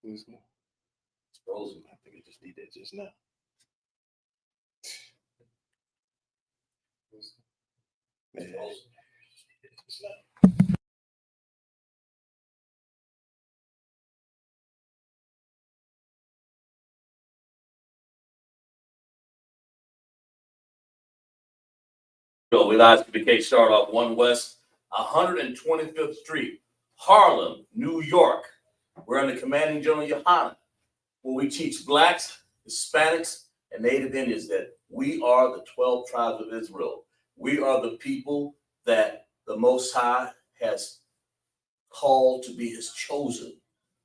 It's frozen. I think I just did that just now. So we I.S.U.P.K start off 1 West, 125th Street, Harlem, New York. We're under commanding General YAHANNA, where we teach blacks, Hispanics, and Native Indians that we are the 12 tribes of Israel. We are the people that the Most High has called to be his chosen.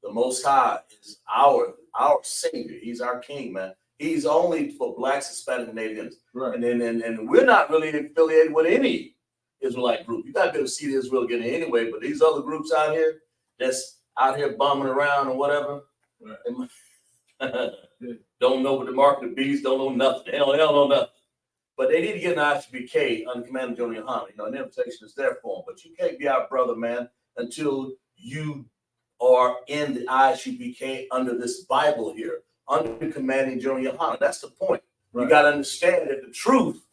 The Most High is our Savior. He's our King, man. He's only for blacks, Hispanics, and Native Indians. Right. And we're not really affiliated with any Israelite group. You got to be able to see the Israel getting it anyway, but these other groups out here that's out here bombing around or whatever, right. Don't know what the mark of the beast, don't know nothing. They don't know nothing. But they need to get an I.S.U.P.K under command of General YAHANNA. You know, an invitation is there for them. But you can't be our brother, man, until you are in the I.S.U.P.K under this Bible here, under commanding General YAHANNA. That's the point. Right. You got to understand that the truth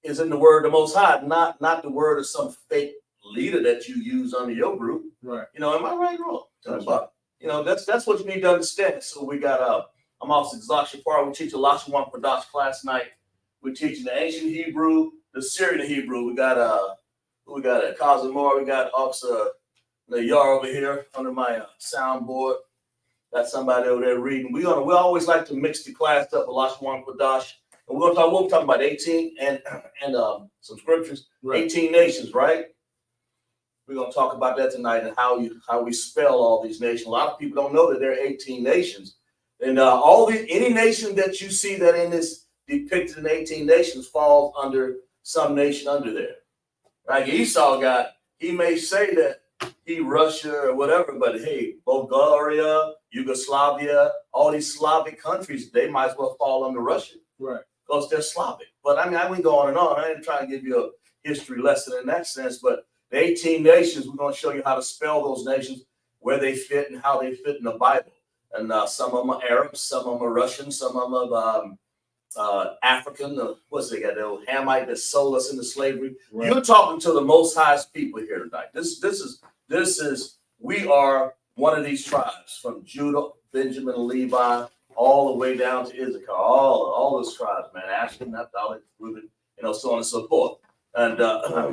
is in the word of the Most High, not the word of some fake leader that you use under your group. Right. You know, am I right or wrong? Right. You know, that's what you need to understand. So we got I'm Officer Lashawan. We teach a Lashawan qadash class tonight. We're teaching the ancient Hebrew, the Syrian Hebrew. We got a Kazimor. We got Officer Yar over here under my soundboard. Got somebody over there reading. We always like to mix the class up with Lashawan qadash. And we're talking about 18 and some scriptures. Right. 18 nations, right? We're gonna talk about that tonight and how we spell all these nations. A lot of people don't know that there are 18 nations. And any nation that you see that in this depicted in 18 nations falls under some nation under there. Like Esau he may say that he Russia or whatever, but hey, Bulgaria, Yugoslavia, all these Slavic countries, they might as well fall under Russia. Right. Because they're Slavic. But I mean, I can go on and on. I ain't trying to give you a history lesson in that sense, but the 18 nations, we're going to show you how to spell those nations, where they fit and how they fit in the Bible. And some of them are Arabs, some of them are Russian, some of them are African. What's they got? The old Hamite that sold us into slavery. Right. You're talking to the Most Highest people here tonight. This is we are one of these tribes from Judah, Benjamin, Levi, all the way down to Issachar. All those tribes, man. Asher, Naphtali, Reuben, you know, so on and so forth. And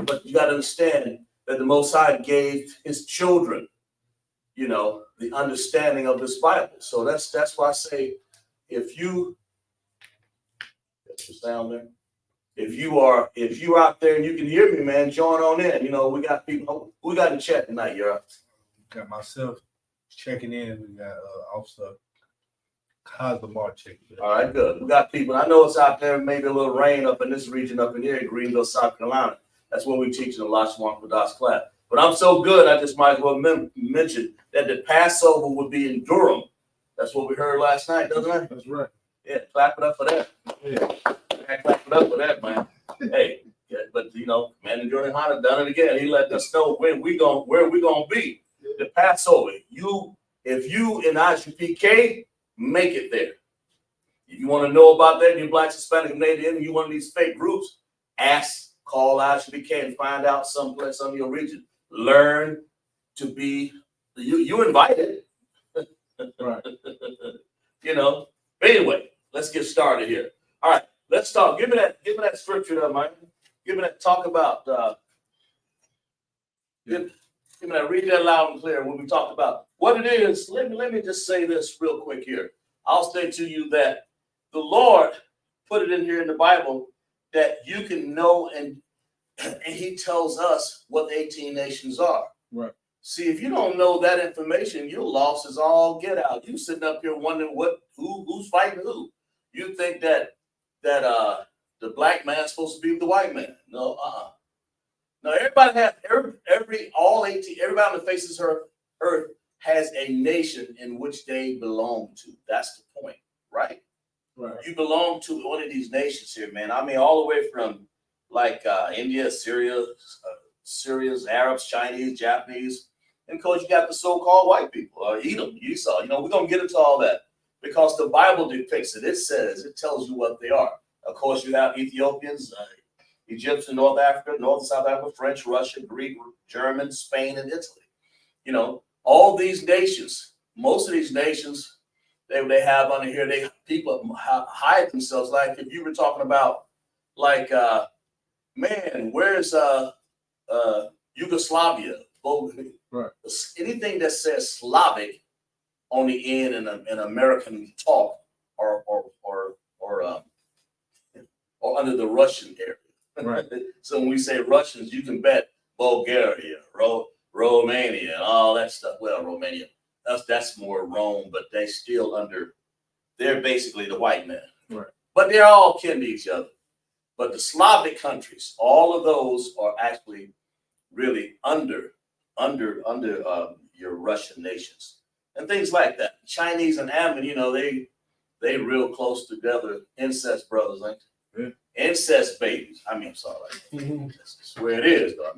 but you got to understand that the Most High gave his children, you know, the understanding of this Bible. So that's why I say, if you, that's the sound there. If you're out there and you can hear me, man, join on in. You know, we got people. We got in chat tonight, yeah. Got myself checking in. We got Officer Kazimar checking in. All right, good. We got people. I know it's out there, maybe a little rain up in this region up in here in Greenville, South Carolina. That's what we teach in the Lashawan qadash class. But I'm so good, I just might as well mention that the Passover would be in Durham. That's what we heard last night, doesn't it? That's right. Yeah, clap it up for that. Yeah, clap it up for that, man. Hey, yeah, but you know, man, General YAHANNA done it again. He let us know where we gonna be. The Passover. If you in I.S.U.P.K, make it there. If you want to know about that, you blacks, Hispanic, Native Indian, you one of these fake groups, call I.S.U.P.K and find out someplace, some of your region. Learn to be you invited. Right. You know. Anyway, let's get started here. All right, let's talk. Give me that scripture there, Mike. Give me that. Talk about. Give me that. Read that loud and clear when we talk about what it is. Let me just say this real quick here. I'll say to you that the Lord put it in here in the Bible that you can know, and he tells us what the 18 nations are. Right. See, if you don't know that information, you're lost as all get out. You sitting up here wondering who's fighting who. You think that the black man's supposed to be with the white man. No, No, everybody has all 18, everybody on the face of this earth has a nation in which they belong to. That's the point, right? Right. You belong to one of these nations here, man. I mean, all the way from like India, Syria, Syrians, Arabs, Chinese, Japanese, And of course, you got the so-called white people, Edom, Esau. We're going to get into all that because the Bible depicts it. It tells you what they are. Of course, you have Ethiopians, Egyptian, North Africa, North and South Africa, French, Russia, Greek, German, Spain, and Italy. All these nations, most of these nations, they have under here, people hide themselves. Like if you were talking about, like, man, where's Yugoslavia? Right. Anything that says Slavic on the end in American talk or under the Russian area. Right. So when we say Russians, you can bet Bulgaria, Romania, and all that stuff. Well, Romania, that's more Rome, but they're basically the white man. Right. But they're all kin to each other. But the Slavic countries, all of those are actually really under your Russian nations and things like that. Chinese and Ammon, they real close together, incest brothers, ain't they? Yeah. Incest babies. I'm sorry. That's where it is, though.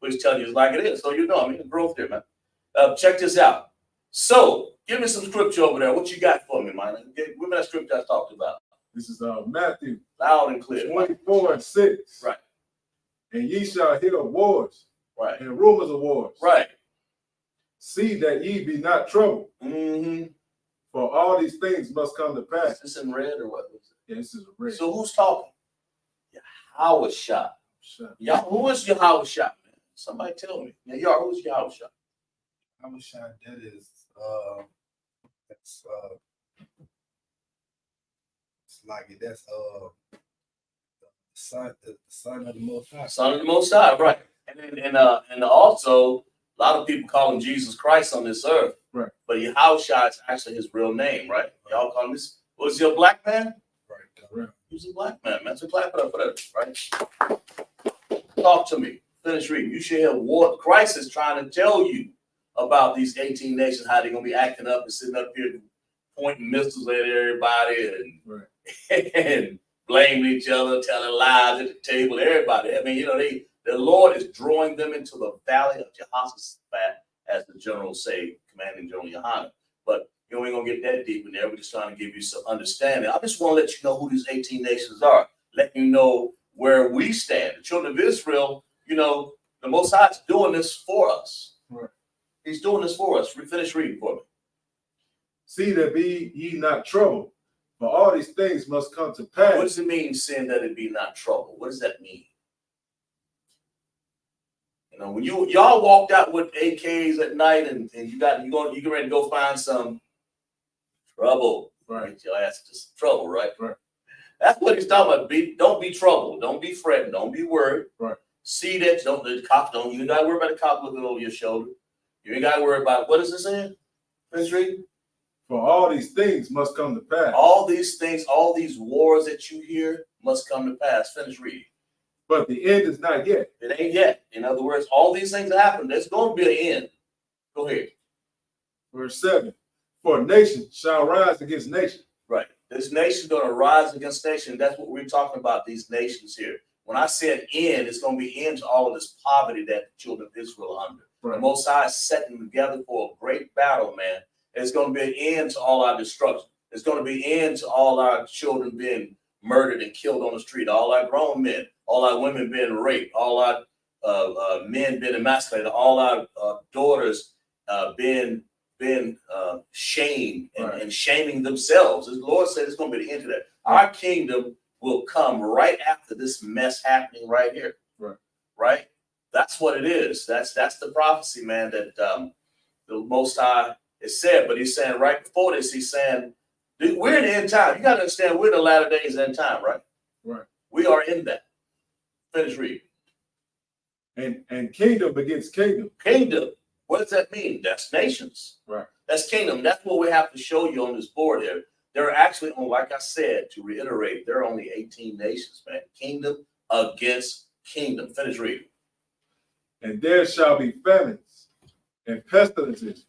We're just telling you it's like it is. So the growth there, man. Check this out. So give me some scripture over there. What you got for me, man? Give me that scripture I talked about. This is Matthew. Loud and clear. 24:6. Right. And ye shall hear of wars. Right. And rumors of wars. Right. See that ye be not troubled. Mm-hmm. For all these things must come to pass. Is this in red or what? Yeah, this is red. So who's talking? Yahweh. Who is Yahweh, man? Somebody tell me. Now, who's Yahweh? That is that's the son of the Most High. Son of the Most High, right? And also a lot of people call him Jesus Christ on this earth, right? But Yahweh is actually his real name, right? Y'all call him this. Was he a black man? Right. He was a black man, man. So clap it up for that, right? Talk to me. Finish reading. You should hear what Christ is trying to tell you about these 18 nations, how they're gonna be acting up and sitting up here pointing missiles at everybody and blaming each other, telling lies at the table, everybody. The Lord is drawing them into the valley of Jehoshaphat, as the generals say, commanding General YAHANNA. But we ain't gonna get that deep in there. We're just trying to give you some understanding. I just want to let you know who these 18 nations are, let you know where we stand. The children of Israel, the Most High is doing this for us. Right. He's doing this for us. Finish reading for me. See that be ye not troubled, for all these things must come to pass. What does it mean, saying that it be not trouble? What does that mean? When y'all walked out with AKs at night and you get ready to go find some trouble. Right. Get your ass to some trouble, right? Right. That's what he's talking about. Don't be troubled. Don't be fretting. Don't be worried. Right. See that the cops don't. You ain't got to worry about the cop looking over your shoulder. You ain't got to worry about, what is it saying? Finish reading. For all these things must come to pass. All these things, all these wars that you hear must come to pass. Finish reading. But the end is not yet. It ain't yet. In other words, all these things happen. There's going to be an end. Go ahead. Verse 7. For nation shall rise against nation. Right. This nation's going to rise against nation. That's what we're talking about, these nations here. When I said end, it's going to be end to all of this poverty that the children of Israel are under. Right. The Most High is setting them together for a great battle, man. It's going to be an end to all our destruction. It's going to be an end to all our children being murdered and killed on the street, all our grown men, all our women being raped, all our men being emasculated, all our daughters being shamed and shaming themselves. As the Lord said, it's going to be the end of that. Our kingdom will come right after this mess happening right here. Right? That's what it is. That's the prophecy, man, that the Most High is said. But he's saying right before this, he's saying, we're in the end time. You got to understand, we're in the latter days end time, right? Right. We are in that. Finish reading. And kingdom against kingdom. Kingdom. What does that mean? That's nations. Right. That's kingdom. That's what we have to show you on this board here. There are actually, like I said, to reiterate, there are only 18 nations, man. Kingdom against kingdom. Finish reading. And there shall be famines and pestilences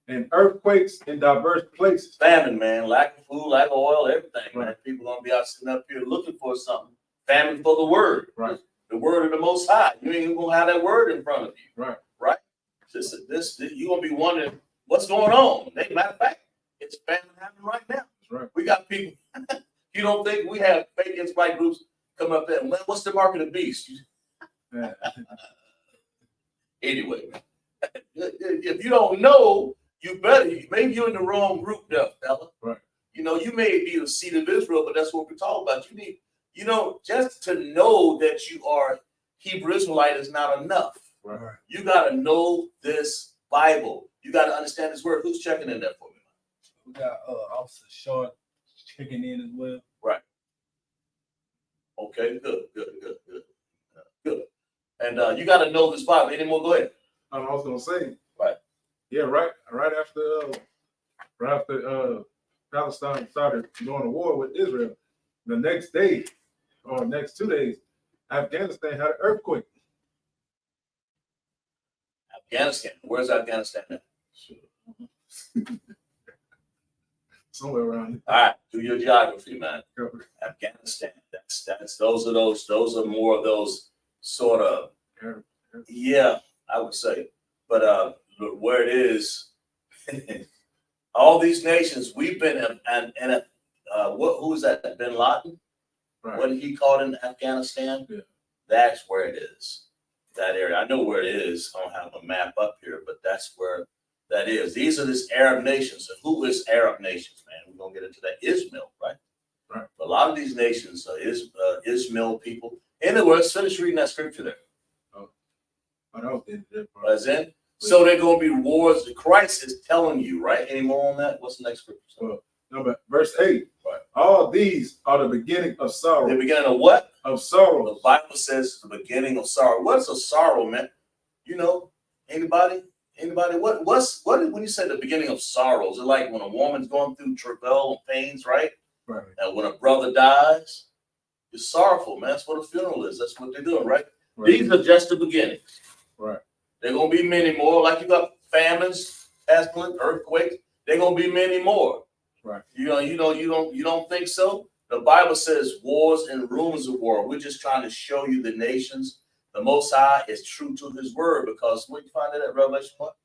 and earthquakes in diverse places. Famine, man. Lack of food, lack of oil, everything, man. People going to be out sitting up here looking for something. Famine for the word. Right. The word of the Most High. You ain't even going to have that word in front of you. Right. Right? This you're gonna be wondering what's going on. Matter of fact, it's famine happening right now. That's right. We got people. You don't think we have fake Israelite groups come up there? What's the mark of the beast? Yeah. Anyway, if you don't know, you better. Maybe you're in the wrong group, there, fella. Right. You know, you may be the seed of Israel, but that's what we're talking about. You need, just to know that you are Hebrew Israelite is not enough. Right. You got to know this Bible. You got to understand this word. Who's checking in there for me? We got Officer Short checking in as well. Right. Okay, good. And you got to know this Bible. Any more? Go ahead. I was gonna say. Right. Yeah. Right after Palestine started doing a war with Israel, the next day or next 2 days, Afghanistan had an earthquake. Afghanistan. Where's Afghanistan at? Somewhere around here. All right, do your geography, man. Afghanistan. Those are more of those sort of, yeah, I would say. But where it is, all these nations, we've been who is that? Bin Laden? Right. What did he call it in Afghanistan? Yeah. That's where it is. That area. I know where it is. I don't have a map up here, but that's where that is. These are these Arab nations. And who is Arab nations, man? We're gonna get into that. Ismail, right? Right. A lot of these nations are Ismail people. Anyway, let's finish reading that scripture there. As in, so they're gonna be wars. Christ is telling you, right? Any more on that? What's the next scripture? Well, no, verse 8. Right. All these are the beginning of sorrow. The beginning of what? Of sorrow. The Bible says the beginning of sorrow. What's a sorrow, man? Anybody? What when you say the beginning of sorrow? Is it like when a woman's going through travail and pains, right? Right. And when a brother dies, it's sorrowful, man. That's what a funeral is. That's what they're doing, right? Right. These are just the beginnings. Right. There are gonna be many more. Like you got famines, pestilence, earthquakes. There are gonna be many more. Right. You don't think so? The Bible says wars and rumors of war. We're just trying to show you the nations. The Most High is true to His word, because where'd you find that at Revelation what?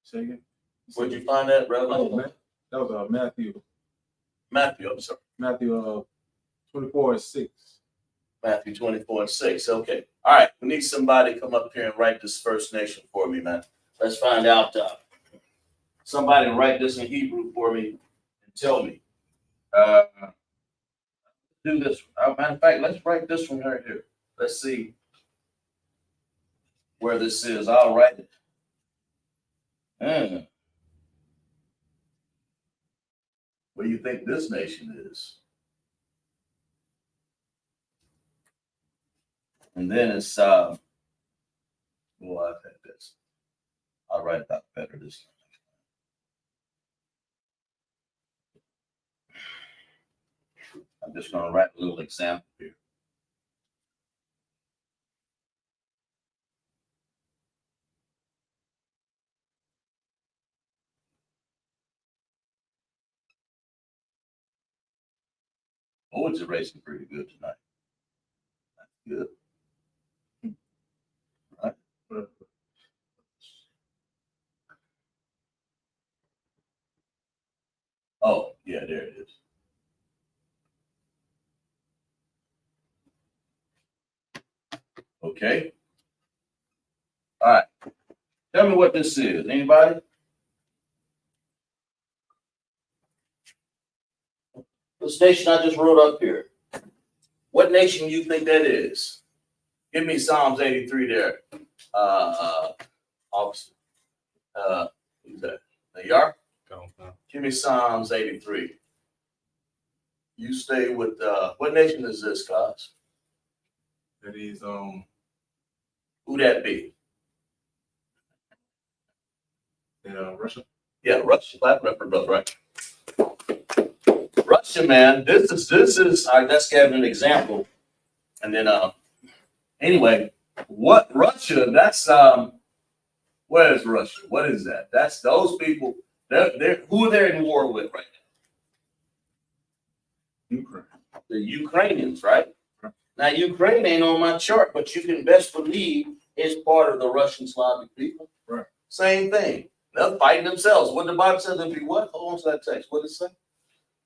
Say again. Where'd you find that at Revelation? That was Matthew. Matthew, I'm sorry. Matthew 24:6. Matthew 24:6. Okay. All right. We need somebody to come up here and write this first nation for me, man. Let's find out. Somebody write this in Hebrew for me and tell me. Do this. Matter of fact, let's write this one right here. Let's see where this is. I'll write it. Where do you think this nation is? And then it's I've had this. I'll write it out better this time. I'm just going to write a little example here. Oh, it's erasing pretty good tonight. That's good. Right. Oh, yeah, there it is. Okay. All right. Tell me what this is. Anybody? This nation I just wrote up here. What nation do you think that is? Give me Psalms 83 there. Officer. Who's that? Nayar? Give me Psalms 83. You stay with what nation is this, guys? That is Who that be? Russia. Yeah, Russia. Right. Russia, man. This is. Let's give an example, and then anyway, what Russia? That's where is Russia? What is that? That's those people. They're who they're in war with right now. Ukraine. The Ukrainians, right? Now Ukraine ain't on my chart, but you can best believe is part of the Russian Slavic people. Right. Same thing. They're fighting themselves. What the Bible says, there'll be what? Hold on to that text. What does it say?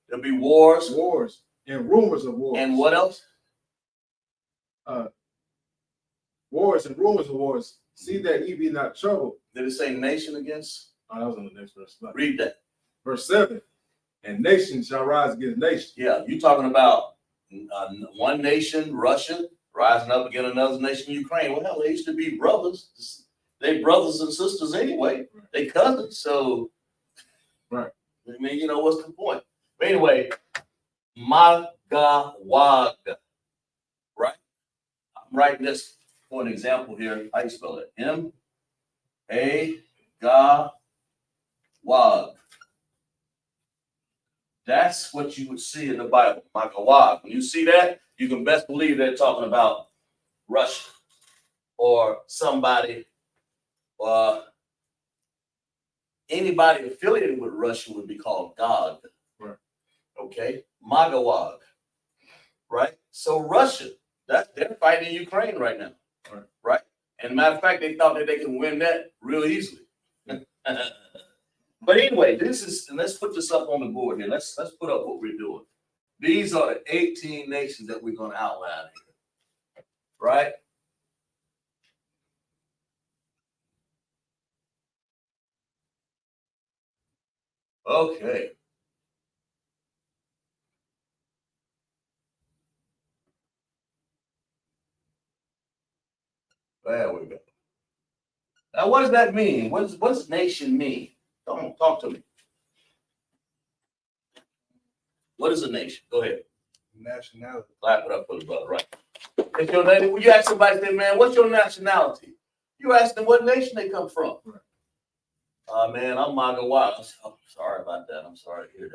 There'll be wars. Wars and rumors of wars. And what else? Wars and rumors of wars. See that ye be not troubled. Did it say nation against? Oh, that was on the next verse. Read that. Verse 7. And nation shall rise against nation. Yeah, you talking about one nation, Russia, rising up against another nation, Ukraine. Well, hell, they used to be brothers. They brothers and sisters anyway. They cousins. So, right. I mean, you know, what's the point? But anyway, Magawag. Right? I'm writing this for an example here. How you spell it? M-A-G-A-W-A-G. That's what you would see in the Bible, Magawag. When you see that, you can best believe they're talking about Russia or somebody, anybody affiliated with Russia would be called God. Right. Okay, Magawag. Right. So Russia, they're fighting Ukraine right now. Right. Right. And matter of fact, they thought that they can win that real easily. But anyway, let's put this up on the board here. Let's put up what we're doing. These are the 18 nations that we're going to outline here. Right? Okay. There we go. Now, what does that mean? What does nation mean? Talk to me. What is a nation? Go ahead. Nationality. Clap it up for the brother, right? If your name, when you ask somebody, say, man, what's your nationality? You ask them what nation they come from. Right. Man, I'm Magawag. I'm sorry about that. I'm sorry to hear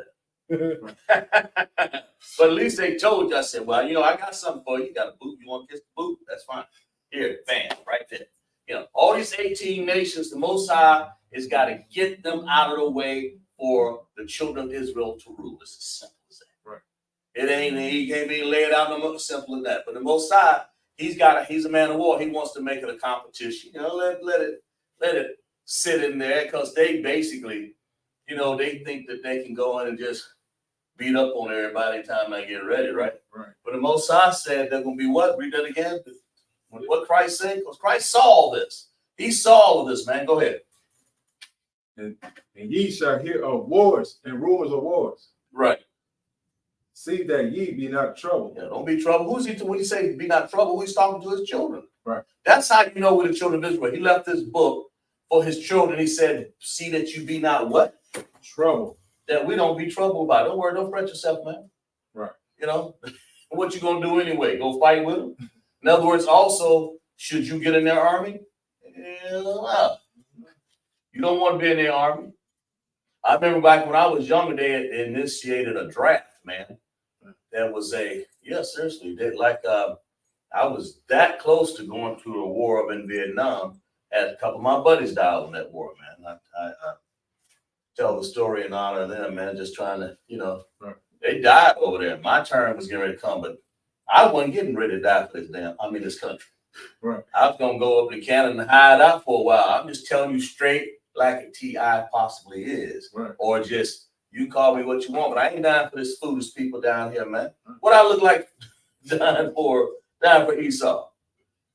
that. But at least they told you. I said, well, you know, I got something for you. You got a boot. You want to kiss the boot? That's fine. Here, bam, right there. You know, all these 18 nations, the Most High has got to get them out of the way for the children of Israel to rule. It's as simple as that. Right. It ain't, he can't be laid out no more simple than that. But the Most High, he's a man of war. He wants to make it a competition. You know, let it sit in there, because they basically, you know, they think that they can go in and just beat up on everybody anytime they get ready, right? Right. But the Most High said they're going to be what? Read that again. What Christ said? Because Christ saw all this. He saw all of this, man. Go ahead. And ye shall hear of wars and rumors of wars. Right. See that ye be not troubled. Yeah, don't be troubled. Who's he to when he say be not troubled? He's talking to his children. Right. That's how you know with the children of Israel. He left this book for his children. He said, see that you be not what? Troubled. That we don't be troubled by. Don't worry, don't fret yourself, man. Right. You know, what you gonna do anyway? Go fight with them? In other words, also, should you get in their army? Yeah, you don't want to be in their army. I remember back when I was younger, they initiated a draft, man. That was seriously, I was that close to going to a war up in Vietnam. Had a couple of my buddies died in that war, man. I tell the story in honor of them, man, just trying to, you know, they died over there. My turn was getting ready to come, but I wasn't getting ready to die for this country. Right. I was gonna go up to Canada and hide out for a while. I'm just telling you straight like a TI possibly is. Right. Or just you call me what you want, but I ain't dying for this foolish people down here, man. What I look like dying for Esau.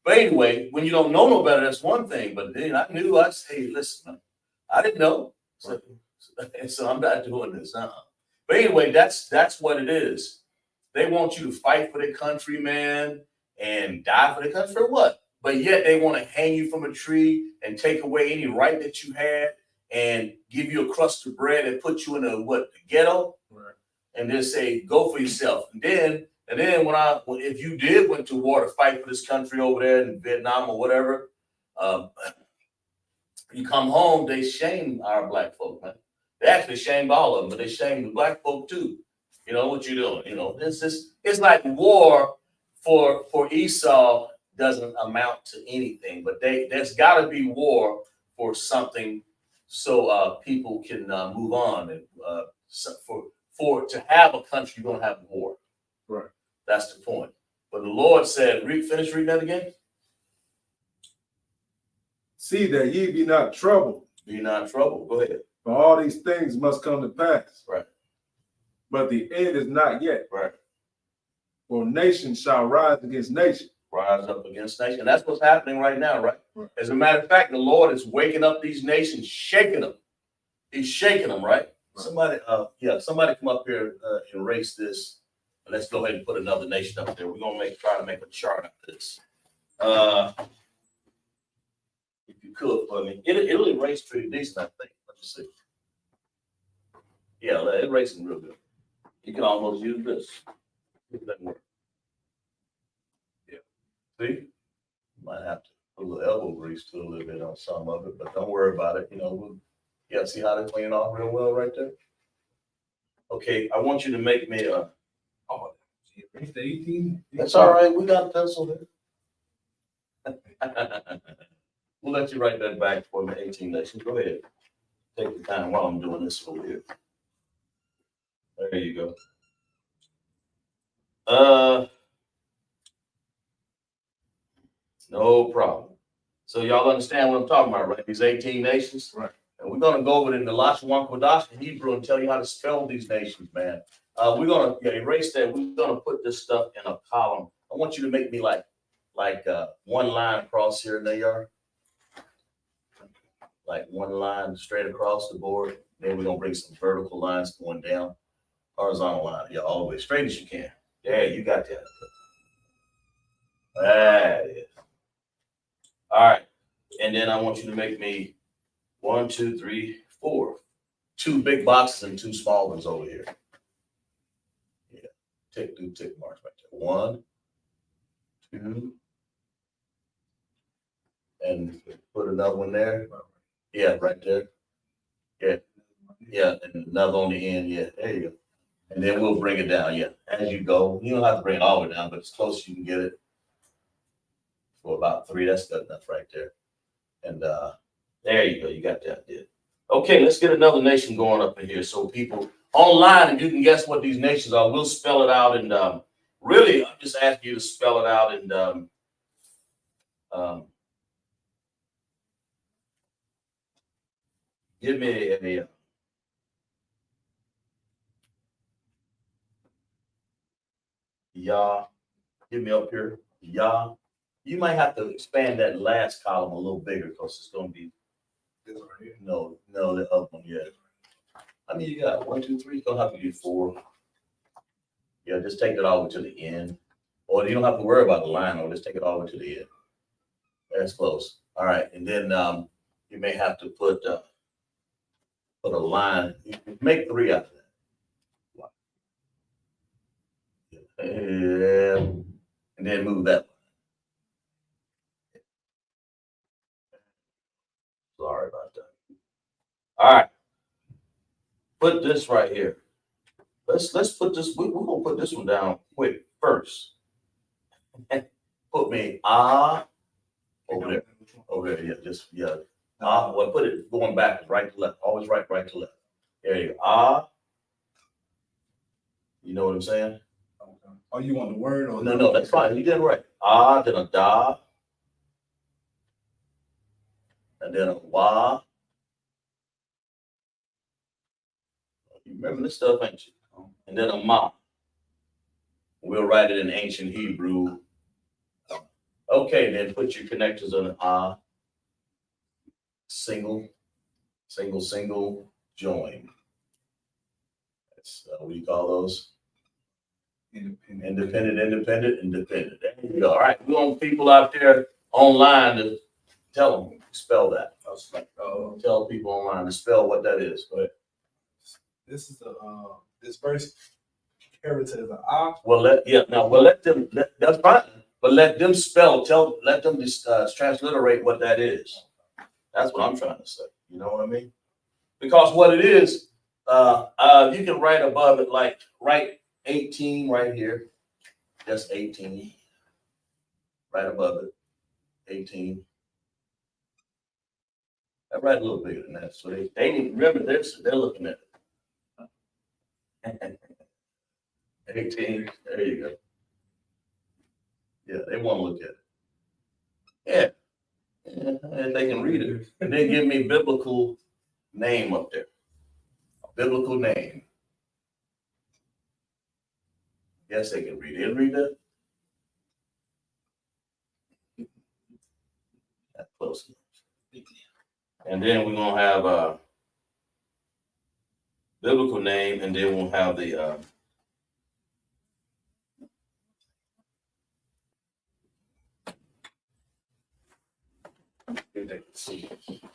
But anyway, when you don't know no better, that's one thing. But then I knew, I said, hey, listen, man, I didn't know. So I'm not doing this. But anyway, that's what it is. They want you to fight for their country, man, and die for the country for what? But yet they want to hang you from a tree and take away any right that you had and give you a crust of bread and put you in the ghetto, right, and then say, go for yourself. And then if you did went to war to fight for this country over there in Vietnam or whatever, you come home, they shame our black folk, man. They actually shamed all of them, but they shamed the black folk too. You know what you're doing. You know, it's like war for Esau doesn't amount to anything, but there's got to be war for something, so people can move on, and for to have a country, you're gonna have war. Right. That's the point. But the Lord said, finish reading that again. See that ye be not troubled, Be not troubled. Go ahead. for all these things must come to pass. Right. But the end is not yet. Right. For nation shall rise against nation. Rise up against nation. That's what's happening right now, right? As a matter of fact, the Lord is waking up these nations, shaking them. He's shaking them, right? Somebody come up here and erase this. Let's go ahead and put another nation up there. We're gonna try to make a chart of this. If you could for me, it'll erase pretty decent, I think. Let's see. Yeah, it erasing real good. You can almost use this. It doesn't work. Yeah. See? Might have to put a little elbow grease to a little bit on some of it, but don't worry about it. See how they clean off real well right there? Okay, I want you to make me a. Oh, it's the 18. That's all right. We got a pencil there. We'll let you write that back for me, 18 nations. Go ahead. Take the time while I'm doing this over here. There you go. No problem. So y'all understand what I'm talking about, right? These 18 nations? Right. And we're going to go over it in the Lashawan, qadash in Hebrew and tell you how to spell these nations, man. We're going to erase that. We're going to put this stuff in a column. I want you to make me like one line across here, and there you are. Like one line straight across the board. Then we're going to bring some vertical lines going down. Horizontal line. Yeah, all the way straight as you can. Yeah, you got that. That is. All right. And then I want you to make me 1, 2, 3, 4. 2 big boxes and 2 small ones over here. Yeah. Do tick marks right there. 1, 2. And put another one there. Yeah, right there. Yeah. Yeah. And another on the end. Yeah. There you go. And then we'll bring it down. Yeah. As you go. You don't have to bring it all the way down, but as close as you can get it. For about 3. That's good enough right there. And there you go. You got that. Yeah. Okay, let's get another nation going up in here so people online, and you can guess what these nations are. We'll spell it out. And really, I'm just asking you to spell it out. And give me a Yah. Give me up here. Yah. You might have to expand that last column a little bigger because it's going to be. No, the other one, yeah. I mean, you got 1, 2, 3. You don't have to do 4. Yeah, just take it all the way to the end. Or you don't have to worry about the line, or just take it all the way to the end. That's close. All right, and then you may have to put a line. Make 3 out of that. And then move that. Sorry about that. All right. Put this right here. Let's put this. We're gonna put this one down quick first. Put me over there. Over there. Yeah. Well, put it going back, right to left. Always right to left. There you go. You know what I'm saying? Oh, you want the word or No, that's fine. You did it right. Then a da. And then a wa. You remember this stuff, ain't you? And then a ma. We'll write it in ancient Hebrew. Okay, then put your connectors on an single, join. That's what do you call those? Independent. There you go. All right, we want people out there online to tell them spell that. I was like, tell people online to spell what that is. Go ahead. This is this first character is an I. Well, let them. That's fine. But let them spell. Let them just transliterate what that is. That's what I'm trying to say. You know what I mean? Because what it is, you can write above it, like write 18 right here. Just 18. Right above it. 18. I write a little bigger than that. So they need remember this. They're looking at it. 18. There you go. Yeah, they want to look at it. Yeah. If they can read it. And then give me biblical name up there. Biblical name. Yes, they can read it. They'll read that. That's close enough. And then we're gonna have a biblical name, and then we'll have the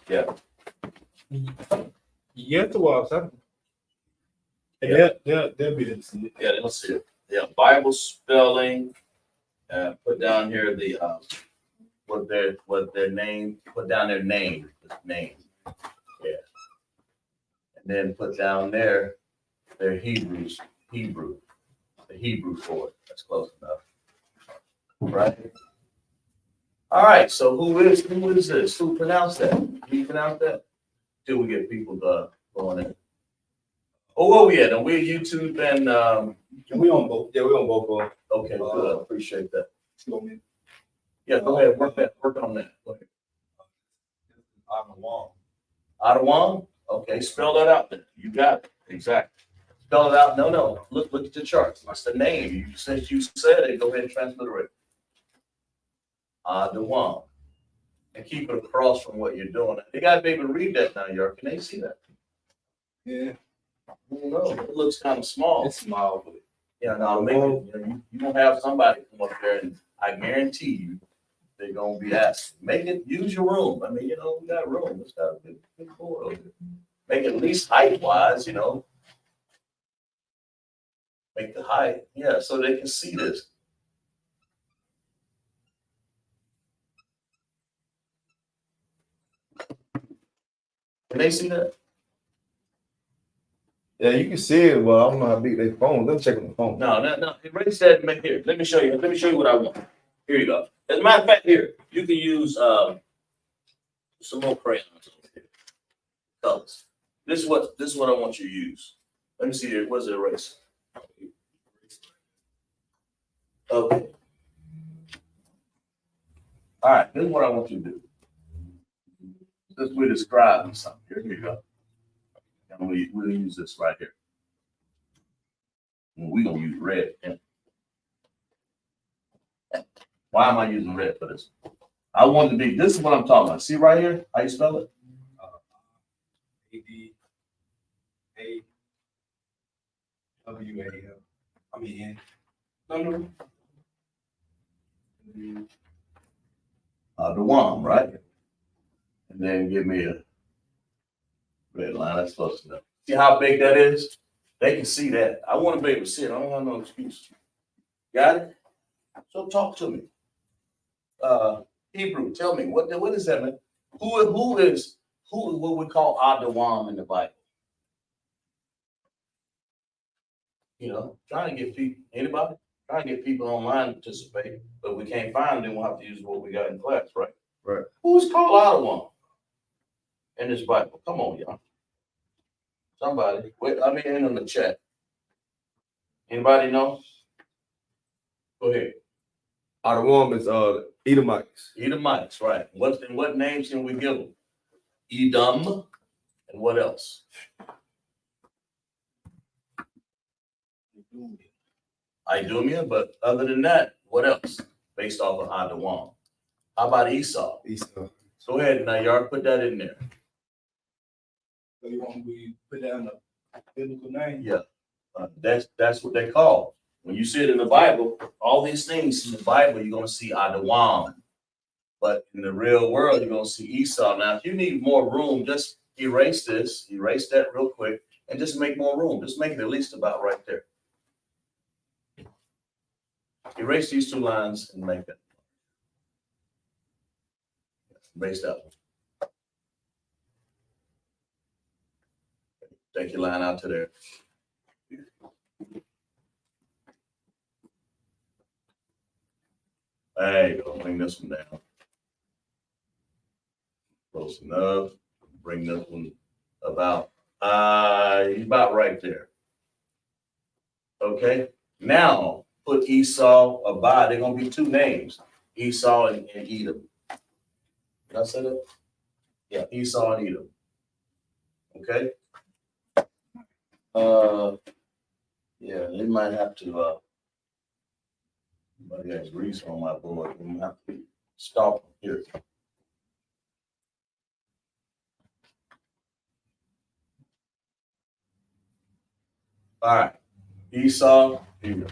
yeah. You have to walk something. Yeah. They'll be there to see it. Yeah, let's see it. Yeah, Bible spelling. Put down here the what their name. Put down their name. Name. Yeah. And then put down there their Hebrew. The Hebrew for it. That's close enough. Right. All right. So who is this? Who pronounced that? Can you pronounce that? Till we get people going in. Oh, where we at? Are we YouTube and We on both. Yeah, we on both of them. okay, good. Appreciate that. So, man, Yeah, go ahead. Work on that. Go ahead. I'm the wall. Ottawa? Okay, spell that out then. You got it. Exactly. Spell it out. No. Look at the charts. What's the name? Since you said it, go ahead and transliterate it. Ottawa. And keep it across from what you're doing. They gotta be able to read that now, York. Can they see that? Yeah, I don't know. It looks kind of small. it's small, but Yeah, no, maybe you gonna have somebody come up there, and I guarantee you, they're gonna be asking. Make it use your room. I mean, we got room. It's got a big board over there. Make it at least height wise, Make the height, yeah, so they can see this. Can they see that? Yeah, you can see it, but I don't know how big they phone. Let me check on the phone. No. Erase that and make here. Let me show you. Let me show you what I want. Here you go. As a matter of fact, here you can use some more crayons. Colors. This is what I want you to use. Let me see here. What's the eraser? Okay. All right. This is what I want you to do. Since we're describing something, here you go. And we'll use this right here. And we're gonna use red. Why am I using red for this? I want to be. This is what I'm talking about. See right here? How you spell it? ADAWAL. I mean, The one, right? And then give me a red line. That's close enough. See how big that is? They can see that. I want to be able to see it. I don't have no excuse. Got it? So talk to me. Hebrew, tell me what is that, man? Who is what we call Adawam in the Bible? Trying to get people. Anybody? Trying to get people online to participate, but we can't find them. We'll have to use what we got in class, right? Right. Who's called Adawam in this Bible? Come on, y'all. Somebody. Wait, I mean, in the chat. Anybody know? Go ahead. Out of one is Edomites. Edomites, right. What names can we give them? Edom, and what else? Idumea, but other than that, what else? Based off of Adawam. How about Esau? Esau. Go ahead, now y'all put that in there. so you want we put down the biblical name? Yeah, that's what they call. When you see it in the Bible, all these things in the Bible, you're gonna see Adawam. But in the real world, you're gonna see Esau. Now, if you need more room, just erase that real quick, and just make more room. Just make it at least about right there. Erase these two lines and make it. Erase that one. Take your line out to there. There you go. Bring this one down. Close enough. Bring this one about right there. Okay. Now put Esau abide. They're gonna be two names, Esau and Edom. Did I say that? Yeah, Esau and Edom. Okay. Yeah, they might have to. Somebody has grease on my board. We might have to stop here. All right, Esau, Edom.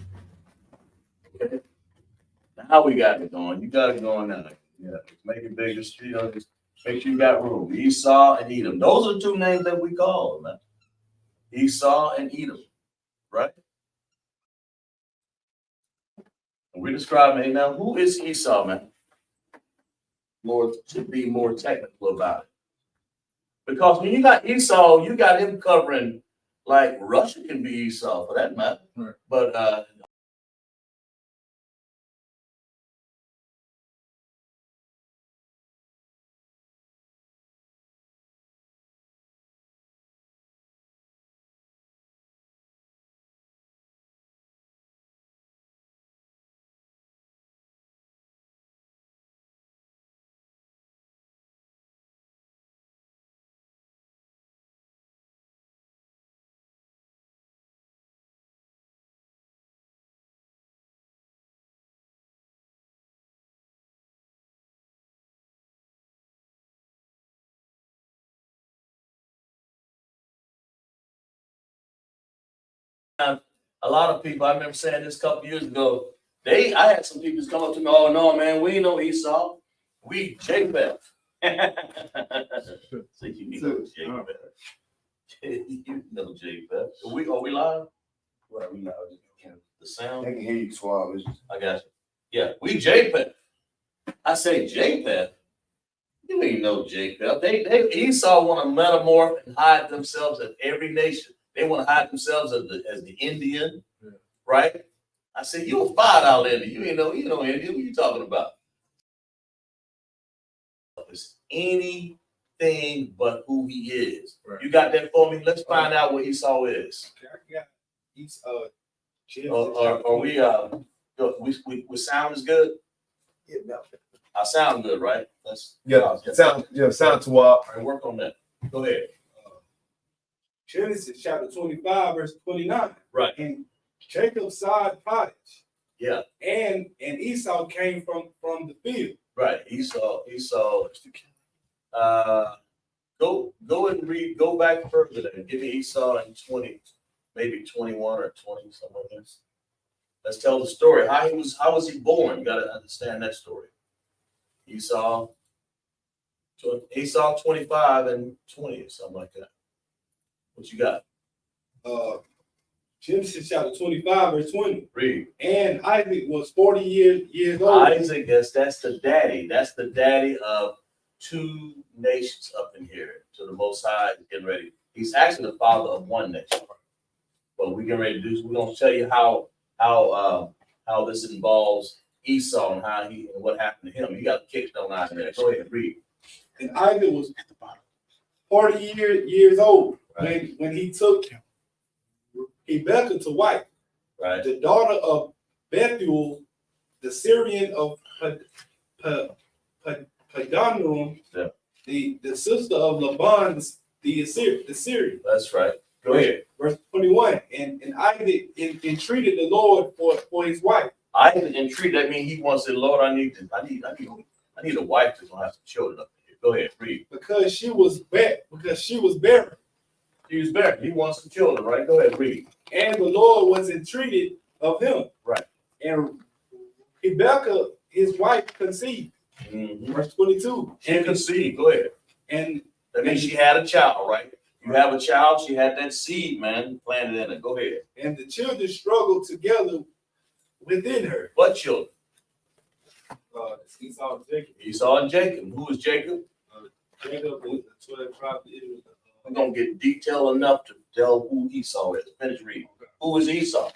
Okay. Now we got it going. You got it going now. Yeah, make it bigger. Just make sure you got room. Esau and Edom. Those are the two names that we call them, man. Esau and Edom, right? And we're describing it now. Who is Esau, man? More to be more technical about it. Because when you got Esau, you got him covering like Russia can be Esau for that matter. Right. But a lot of people, I remember saying this a couple years ago, I had some people come up to me, oh no, man, we ain't no Esau, we Japheth. So you know Japheth. You know Japheth. Are we live? Well, we know The sound? they can hear you suave. It's just, I got you. Yeah, we Japheth. I say Japheth. You ain't no Japheth. They Esau want to metamorph and hide themselves as every nation. They want to hide themselves as the Indian, right? I said, you a $5 Indian. You know Indian. What you talking about? It's anything but who he is. Right. You got that for me? Let's find out what Esau is. Are we sound is good? yeah, no. I sound good, right? Sound to what? All right, work on that. Go ahead. Genesis chapter 25, verse 29. Right. And Jacob sowed pottage. Yeah. And Esau came from the field. Right. Esau. Go and read. Go back further and give me Esau in 20, maybe 21 or 20, something like this. Let's tell the story. How was he born? You got to understand that story. Esau 25 and 20 or something like that. What you got? Genesis chapter 25, verse 20. Read. And Isaac was 40 years old. Isaac, that's the daddy. That's the daddy of two nations up in here. To the Most High is getting ready. He's actually the father of one nation. But we're getting ready to do. We're gonna tell you how this involves Esau and and what happened to him. You got kicked on out there. Go ahead, read. And Isaac was 40 years old when he took Rebekah to wife, right? The daughter of Bethuel, the Syrian of Padanaram, yeah. the sister of Laban, the Syrian. That's right. Go ahead. Verse 21. And Isaac entreated the Lord for his wife. Isaac entreated, that means he wants to, Lord, I need a wife that's gonna have some children up here. Go ahead, read. Because she was barren. She was barren. He wants some children, right? Go ahead, read. And the Lord was entreated of him. Right. And Rebekah, his wife, conceived. Mm-hmm. Verse 22. She conceived. Go ahead. And that means she had a child, right? You have a child, she had that seed, man, planted in it. Go ahead. And the children struggled together within her. What children? Esau and Jacob. Esau and Jacob. Who is Jacob? Jacob is the 12 tribes of Israel. We're going to get detail enough to tell who Esau is. Finish reading. Who is Esau?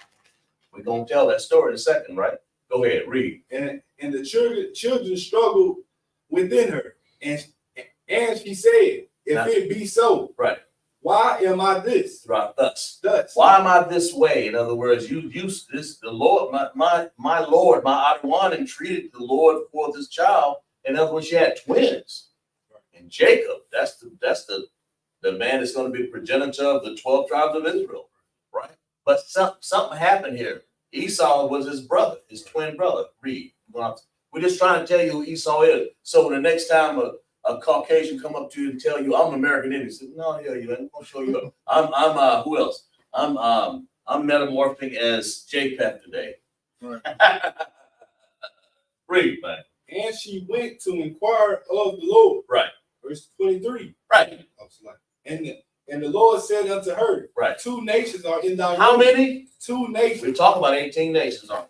We're going to tell that story in a second, right? Go ahead, read. And the children struggled within her. And she said, if it be so, right. Why am I this? Right, thus. Why am I this way? In other words, you use this, the Lord, my Lord, my Adawan entreated the Lord for this child. In other words, she had twins. And Jacob, that's the man that's going to be the progenitor of the 12 tribes of Israel, right? But something happened here. Esau was his brother, his twin brother. Read. We're just trying to tell you who Esau is. So the next time a Caucasian come up to you and tell you I'm American Indian, say, no, yeah, you ain't gonna show you. I'm who else? I'm metamorphing as JPEG today. Right. Read, man. And she went to inquire of the Lord. Right. Verse 23. Right. And the Lord said unto her, Right. 2 nations are in thy How womb. many? 2 nations. We're talking about 18 nations, aren't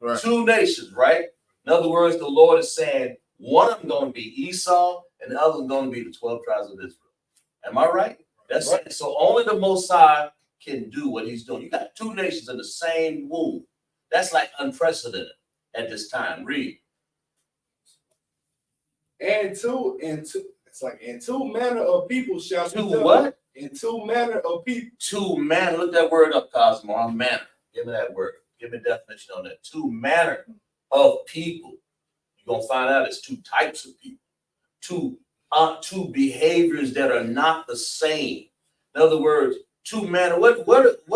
we? Right. 2 nations, right? In other words, the Lord is saying one of them going to be Esau and the other going to be the 12 tribes of Israel. Am I right? That's right. So only the Most High can do what he's doing. You got 2 nations in the same womb. That's like unprecedented at this time. Read. And two manner of people shall be Two done. what? And 2 manner of people. 2 manner. Look that word up, Cosmo. Manner. Give me that word. Give me a definition on that. 2 manner of people. You're gonna find out it's 2 types of people. 2 behaviors that are not the same. In other words, 2 manner. What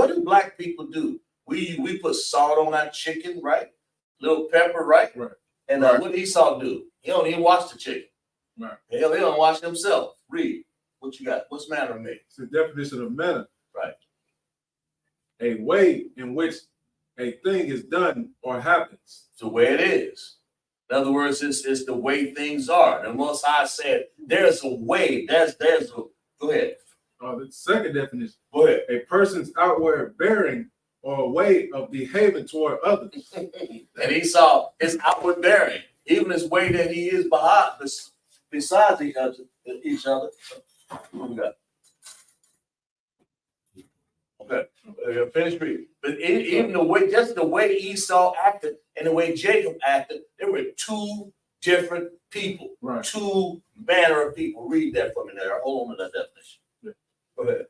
do black people do? We put salt on our chicken, right? Little pepper, right? Right. And what did Esau do? He don't even wash the chicken. Right. Hell, he don't wash himself. Read. What you got? What's manner of me? It's the definition of manner. Right. A way in which a thing is done or happens. It's the way it is. In other words, it's the way things are. The Most High said, there's a way. There's a. Go ahead. The second definition. Go ahead. A person's outward bearing or a way of behaving toward others. And Esau, his outward bearing, even his way that he is besides each other. What we got? Okay, finish reading. But even the way, just the way Esau acted and the way Jacob acted, there were 2 different people, Right. 2 manner of people. Read that for me there. Hold on to that definition. Yeah. Go ahead.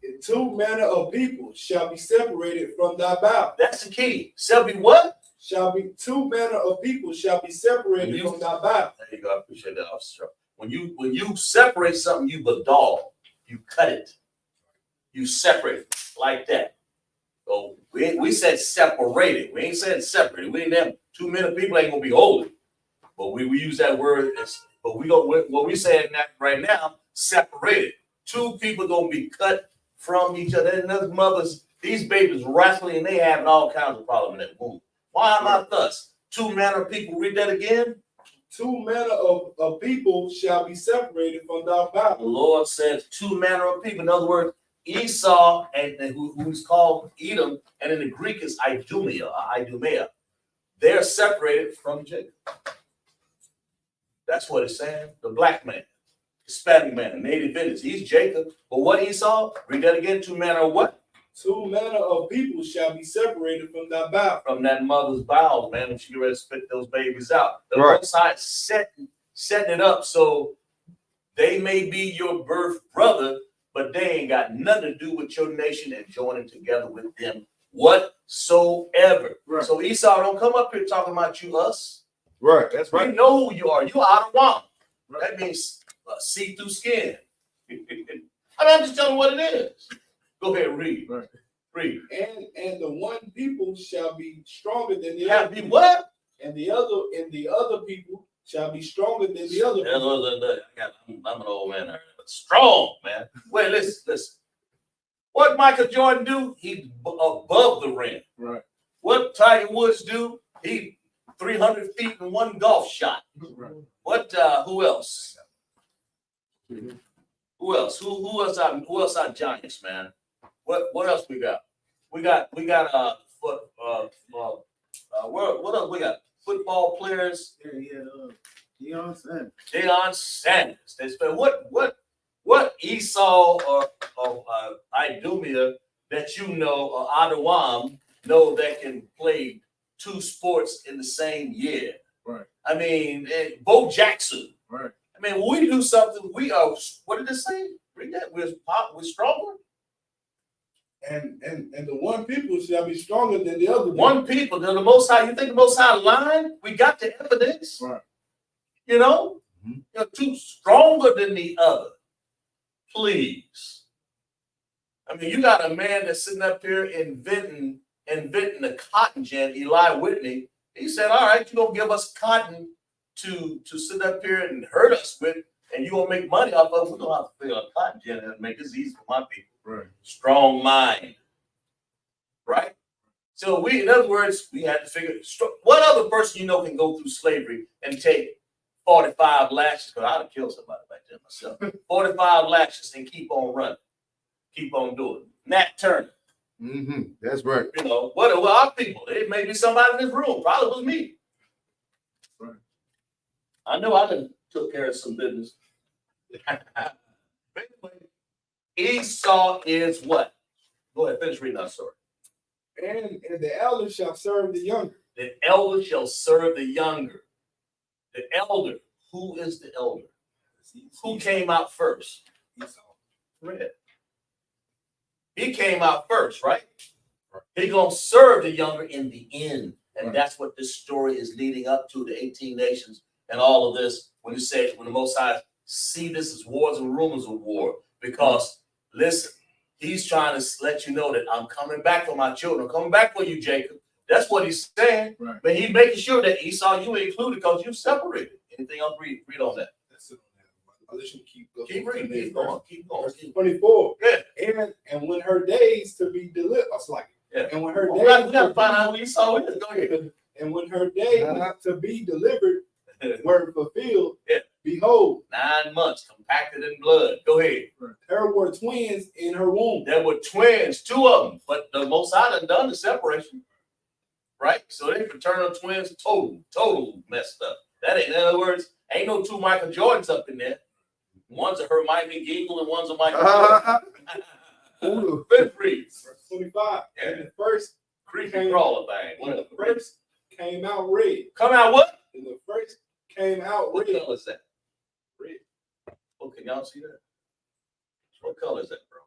And 2 manner of people shall be separated from thy bow. That's the key. Shall be what? Shall be 2 manner of people shall be separated from thy bow. There you go. I appreciate that, officer. When you separate something, you badal, you cut it, you separate it like that. So we said separated. We ain't saying separated. We ain't them 2 many people ain't gonna be holy, but we use that word. But what we saying right now, separated. 2 people gonna be cut from each other. And those mothers, these babies wrestling, and they having all kinds of problems in that womb. Why not thus? 2 manner of people. Read that again. 2 manner of people shall be separated from thy bow. The Lord says 2 manner of people. In other words, Esau and who's called Edom, and in the Greek is Idumea. They're separated from Jacob. That's what it's saying. The black man, Hispanic man, native Indians. He's Jacob. But what Esau? Read that again. 2 manner of what? 2 manner of people shall be separated from thy bow. From that mother's bowels, man, when she get ready to spit those babies out. The Right. Most High setting it up so they may be your birth brother, but they ain't got nothing to do with your nation and joining together with them whatsoever. Right. So Esau, don't come up here talking about you, us. Right. That's We right. know who you are. You out of one. Right. That means see-through skin. I mean, I'm just telling you what it is. Go ahead, read. Right. Read. And the one people shall be stronger than the Have other. be what? And the other people shall be stronger than the other people. I'm an old man, but strong, man. Wait, listen. What Michael Jordan do? He above the rim. Right. What Tiger Woods do? He 300 feet in one golf shot. Right. What? Who else? Who else? Who else? Our Giants, man. What else we got? We got what else we got? Football players. Deion Sanders. Deion Sanders. They spent what Esau or Idumea that you know or Adawam know that can play 2 sports in the same year. Right. I mean, Bo Jackson. Right. I mean, when we do something, we are. What did it say? Read that. We're stronger. And the one people shall be stronger than the other. One people. They're the Most High. You think the Most High lying? We got the evidence. Right. You know, You're two stronger than the other. Please. I mean, you got a man that's sitting up here inventing the cotton gin, Eli Whitney. He said, all right, you're going to give us cotton to sit up here and hurt us with, and you're going to make money off of it. We're going to have to figure out cotton gin and make this easy for my people. Right. Strong mind. Right? So in other words, we had to figure, what other person you know can go through slavery and take 45 lashes, because I'd have killed somebody back there myself. 45 lashes and keep on running. Keep on doing it. Nat Turner. That's right. You know, what are our people? It may be somebody in this room. Probably was me. Right. I know I done took care of some business. Anyway, Esau is what? Go ahead, finish reading that story. And the elder shall serve the younger. The elder shall serve the younger. The elder. Who is the elder? Who came out first? Esau. Red. He came out first, right? He's going to serve the younger in the end. And that's what this story is leading up to, the 18 nations and all of this. When you say, when the Most High see this as wars and rumors of war, because listen, he's trying to let you know that I'm coming back for my children. I'm coming back for you, Jacob. That's what he's saying. Right. But he's making sure that Esau, you included because you separated. Anything else? Read on that. That's it on that. I'll let you keep going. Keep reading. Keep going. Keep going. Verse 24. Yeah. And when her days to be delivered, Yeah. and when her We days got to find out who Esau is. Go ahead. and when her days to be delivered were fulfilled, Yeah. behold, 9 months compacted in blood. Go ahead. there were twins in her womb. There were twins, 2 of them, but the Most High done the separation, right? So they fraternal twins, total messed up. That ain't, in other words, ain't no 2 Michael Jordans up in there. One's a Hermione Gingle and one's a Michael Jordan. Fifth read. Verse 25. Yeah. And the first Creepy crawler thing. and the Whatever. first came out red. Come out what? And the first came out What red. color is that? Red. Oh, can y'all see that? What color is that, bro?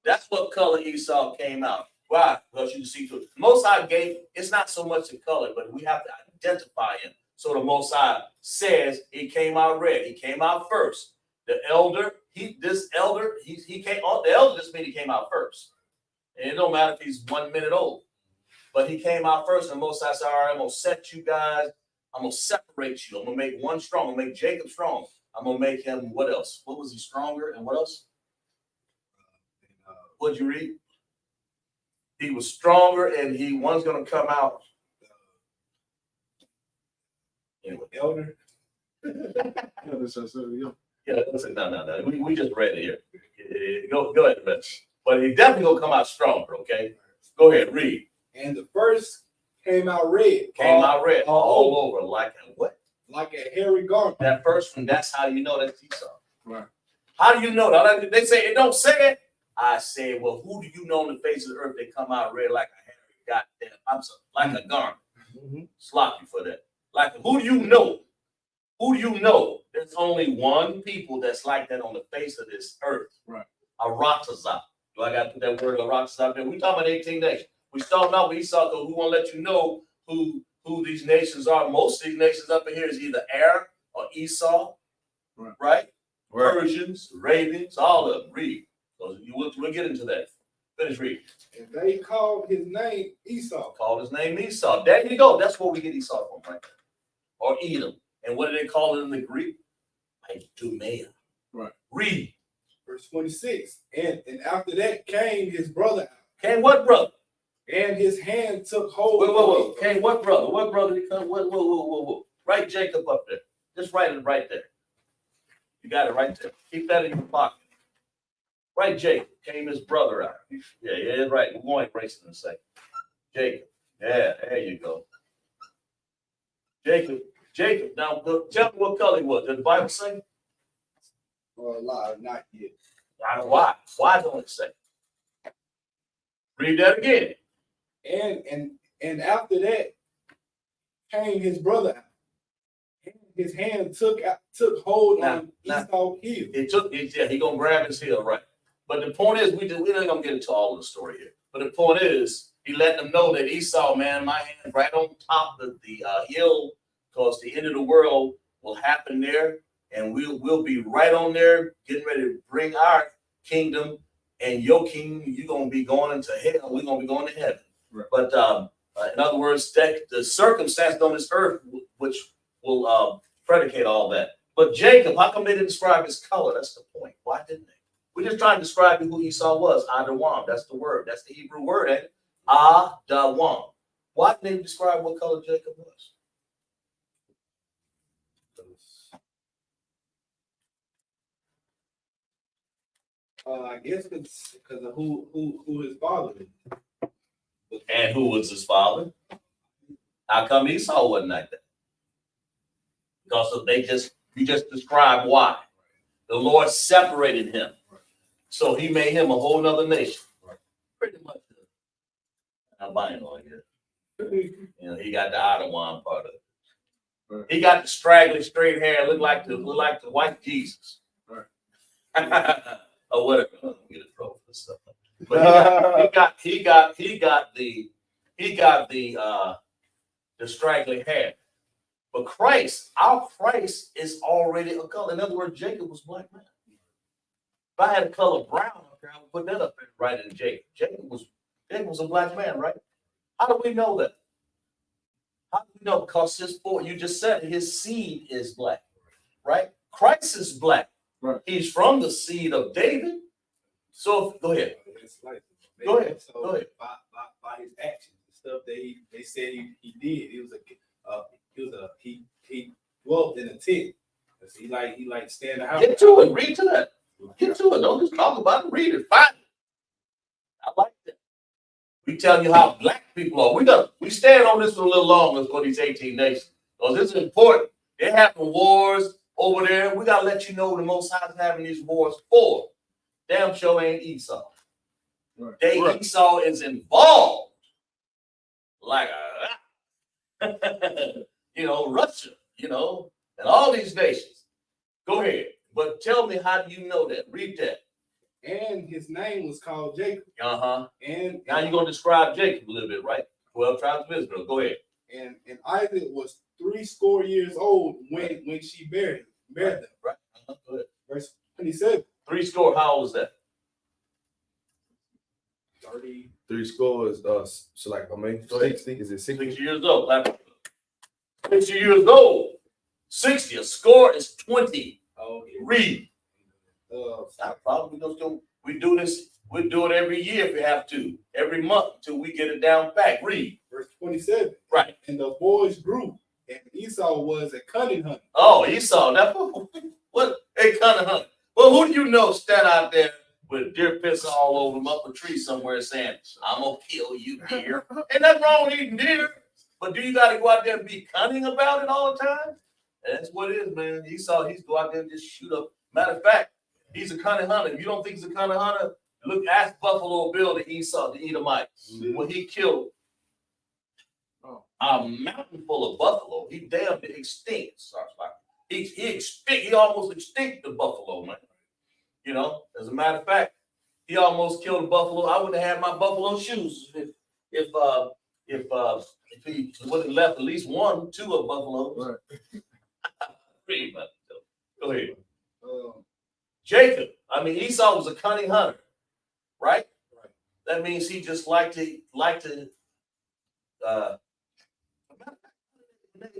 That's what color Esau came out. Why? Because you can see through. Most High gave, it's not so much the color, but we have to identify him. So the Most High says he came out red. He came out first. The elder, he came, the elder just means he came out first. And it don't matter if he's 1 minute old. But he came out first, and the Most High said, all right, I'm going to set you guys. I'm going to separate you. I'm going to make one strong. I'm going to make Jacob strong. I'm going to make him, what else? What was he, stronger? And what else? What'd you read? He was stronger, and one's going to come out. Anyway. Elder. Yeah, listen, no. We just read it here. Go ahead, Mitch. But he definitely going to come out stronger, okay? Go ahead, read. And the first came out red. Came out red all over like a what? Like a hairy garment. That first one, that's how you know that's Esau. Right. How do you know that? They say it don't say it. I say, well, who do you know on the face of the earth they come out red like a hairy goddamn, I'm sorry, like a garment? Sloppy for that. Like, who do you know? Who do you know? There's only one people that's like that on the face of this earth. Right. Aratazah. Do I got to put that word Aratazah there? We talking about 18 nations. We starting out with Esau, because we want to let you know who these nations are. Most of these nations up in here is either Arab or Esau, right? Persians, Arabians, all of them. Read. So we'll get into that. Finish reading. And they called his name Esau. Called his name Esau. There you go. That's where we get Esau from, right there. Or Edom. And what do they call it in the Greek? Idumea. Right. Read. Verse 26. And after that came his brother. Came what brother? And his hand took hold. Whoa. Came what brother? What brother did he come? Whoa. Write Jacob up there. Just write it right there. You got it right there. Keep that in your pocket. Right, Jacob. Came his brother out. Yeah, right. We're going to erase it in a second. Jacob. Yeah, there you go. Jacob. Now, tell me what color he was. Did the Bible say? Well, not yet. I don't know why. Why don't it say? Read that again. And after that came his brother out. And his hand took hold on Esau's heel. He gonna grab his heel, right? But the point is, we ain't gonna get into all of the story here. But the point is, he let them know that Esau, man, my hand right on top of the hill, because the end of the world will happen there, and we'll be right on there, getting ready to bring our kingdom and your kingdom. You're gonna be going into hell. We're gonna be going to heaven. Right. But in other words, that the circumstance on this earth, which will predicate all that. But Jacob, how come they didn't describe his color? That's the point. Why didn't they? We're just trying to describe who Esau was. Adawam. That's the word. That's the Hebrew word, ain't it? Adawam. Why didn't they describe what color Jacob was? I guess it's because of who his father is. And who was his father? How come Esau wasn't like that? Because you just described why. The Lord separated him. So he made him a whole nother nation. Pretty much albino here. You know, he got the Ottawa part of it. He got the straggly straight hair, look like the white Jesus. Or whatever. I don't get a trouble for stuff. But he got the straggly hair. But Christ, our Christ is already a color. In other words, Jacob was black man. If I had a color brown up there, I would put that up there right in Jacob. Jacob was a black man, right? How do we know that? How do we know? Because you just said it, his seed is black, right? Christ is black. Right. He's from the seed of David. So go ahead. Go ahead. So Go ahead. By his actions, the stuff that they said he did, he dwelt in a tent. He like staying in the house. Get to it. Read to that. Get to it. Don't just talk about it. Read it. Find it. I like that. We tell you how black people are. We stand on this for a little longer for these 18 nations. Because this is important. They're having wars over there. We gotta let you know the Most High is having these wars for. Damn sure ain't Esau. Right. Esau is involved. Like Russia, and all these nations. Go ahead. But tell me, how do you know that? Read that. And his name was called Jacob. And Now you're going to describe Jacob a little bit, right? 12 tribes of Israel. Go ahead. And Isaac was 80 years old when she married them. Right. Go ahead. Verse 27. 80. How old was that? 30. 80 is so like 60. Is it 60? 60 years old. 60 years old. 60. A score is 20. Oh, yeah. Read. It's not a problem. We do this. We do it every year if we have to. Every month until we get it down back. Read. Verse 27. Right. And the boys grew, and Esau was a cunning hunter. Oh, Esau. What a cunning hunter. Well, who do you know stand out there with deer piss all over him up a tree somewhere saying, I'm going to kill you, deer? Ain't nothing wrong with eating deer. But do you got to go out there and be cunning about it all the time? And that's what it is, man. Esau, he's go out there and just shoot up. Matter of fact, he's a cunning hunter. If you don't think he's a cunning hunter, ask Buffalo Bill to Esau, the Edomites. When he killed a mountain full of buffalo, he damn near extinct. He almost extinct the buffalo, man. As a matter of fact, he almost killed a buffalo. I wouldn't have had my buffalo shoes if he would have left at least 1, 2 of buffaloes. Right. Pretty much. Go ahead. Jacob. Esau was a cunning hunter, right? That means he just liked to.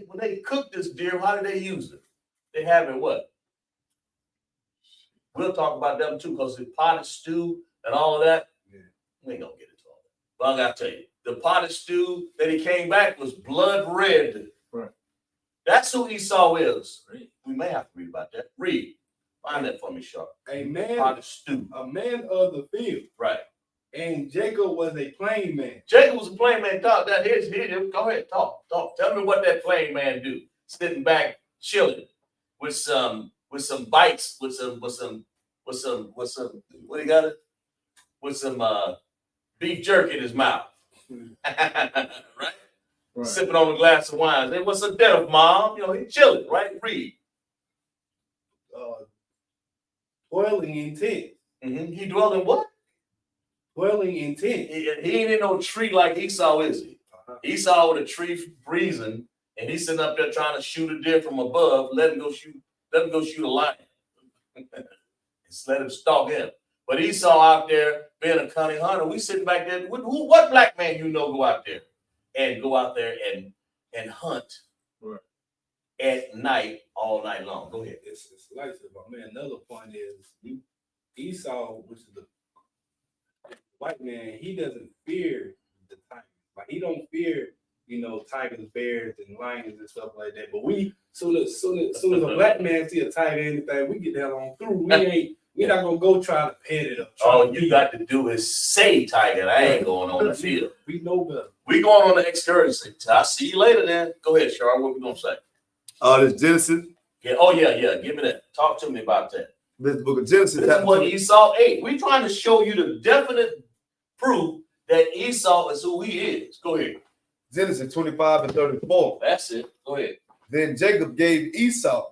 When they cook this deer, how do they use it? They have it what? We'll talk about them too, because the potted stew and all of that. Yeah. We ain't gonna get into all that. But I gotta tell you, the potted stew that he came back was blood red. Right. That's who Esau is. Read. We may have to read about that. Read. Find that for me, Sharp. A man potted stew. A man of the field. Right. And Jacob was a plain man. Jacob was a plain man. Talk that. Here's. Go ahead. Talk. Tell me what that plain man do. Sitting back, chilling, with some bites, with some. What do you got it? With some beef jerky in his mouth. Right? Sipping on a glass of wine. Hey, what's the death, Mom? He chilling, right? Read. Dwelling in tents. Mm-hmm. He dwelled in what? Dwelling in tents. He ain't in no tree like Esau, is he? Esau with a tree freezing and he's sitting up there trying to shoot a deer from above. Let him go shoot a lion. Just let him stalk him. But Esau out there being a cunning hunter. We sitting back there. What black man go out there and hunt at night all night long? Go ahead. It's like this, but man, another point is Esau, which is the white man, he doesn't fear the tigers. Like he don't fear, tigers, bears, and lions and stuff like that. But we soon as a black man see a tiger, anything, we get that on through. We're not gonna go try to pet it up. All you got to do is say tiger. I ain't going on the field. We know better. We going on the excursion. I'll see you later then. Go ahead, Char. What we gonna say? This Genesis. Yeah. Oh yeah. Give me that. Talk to me about that. This book of Genesis. This is what Esau ate. We're trying to show you the definite proof that Esau is who he is. Go ahead. Genesis 25 and 34. That's it. Go ahead. Then Jacob gave Esau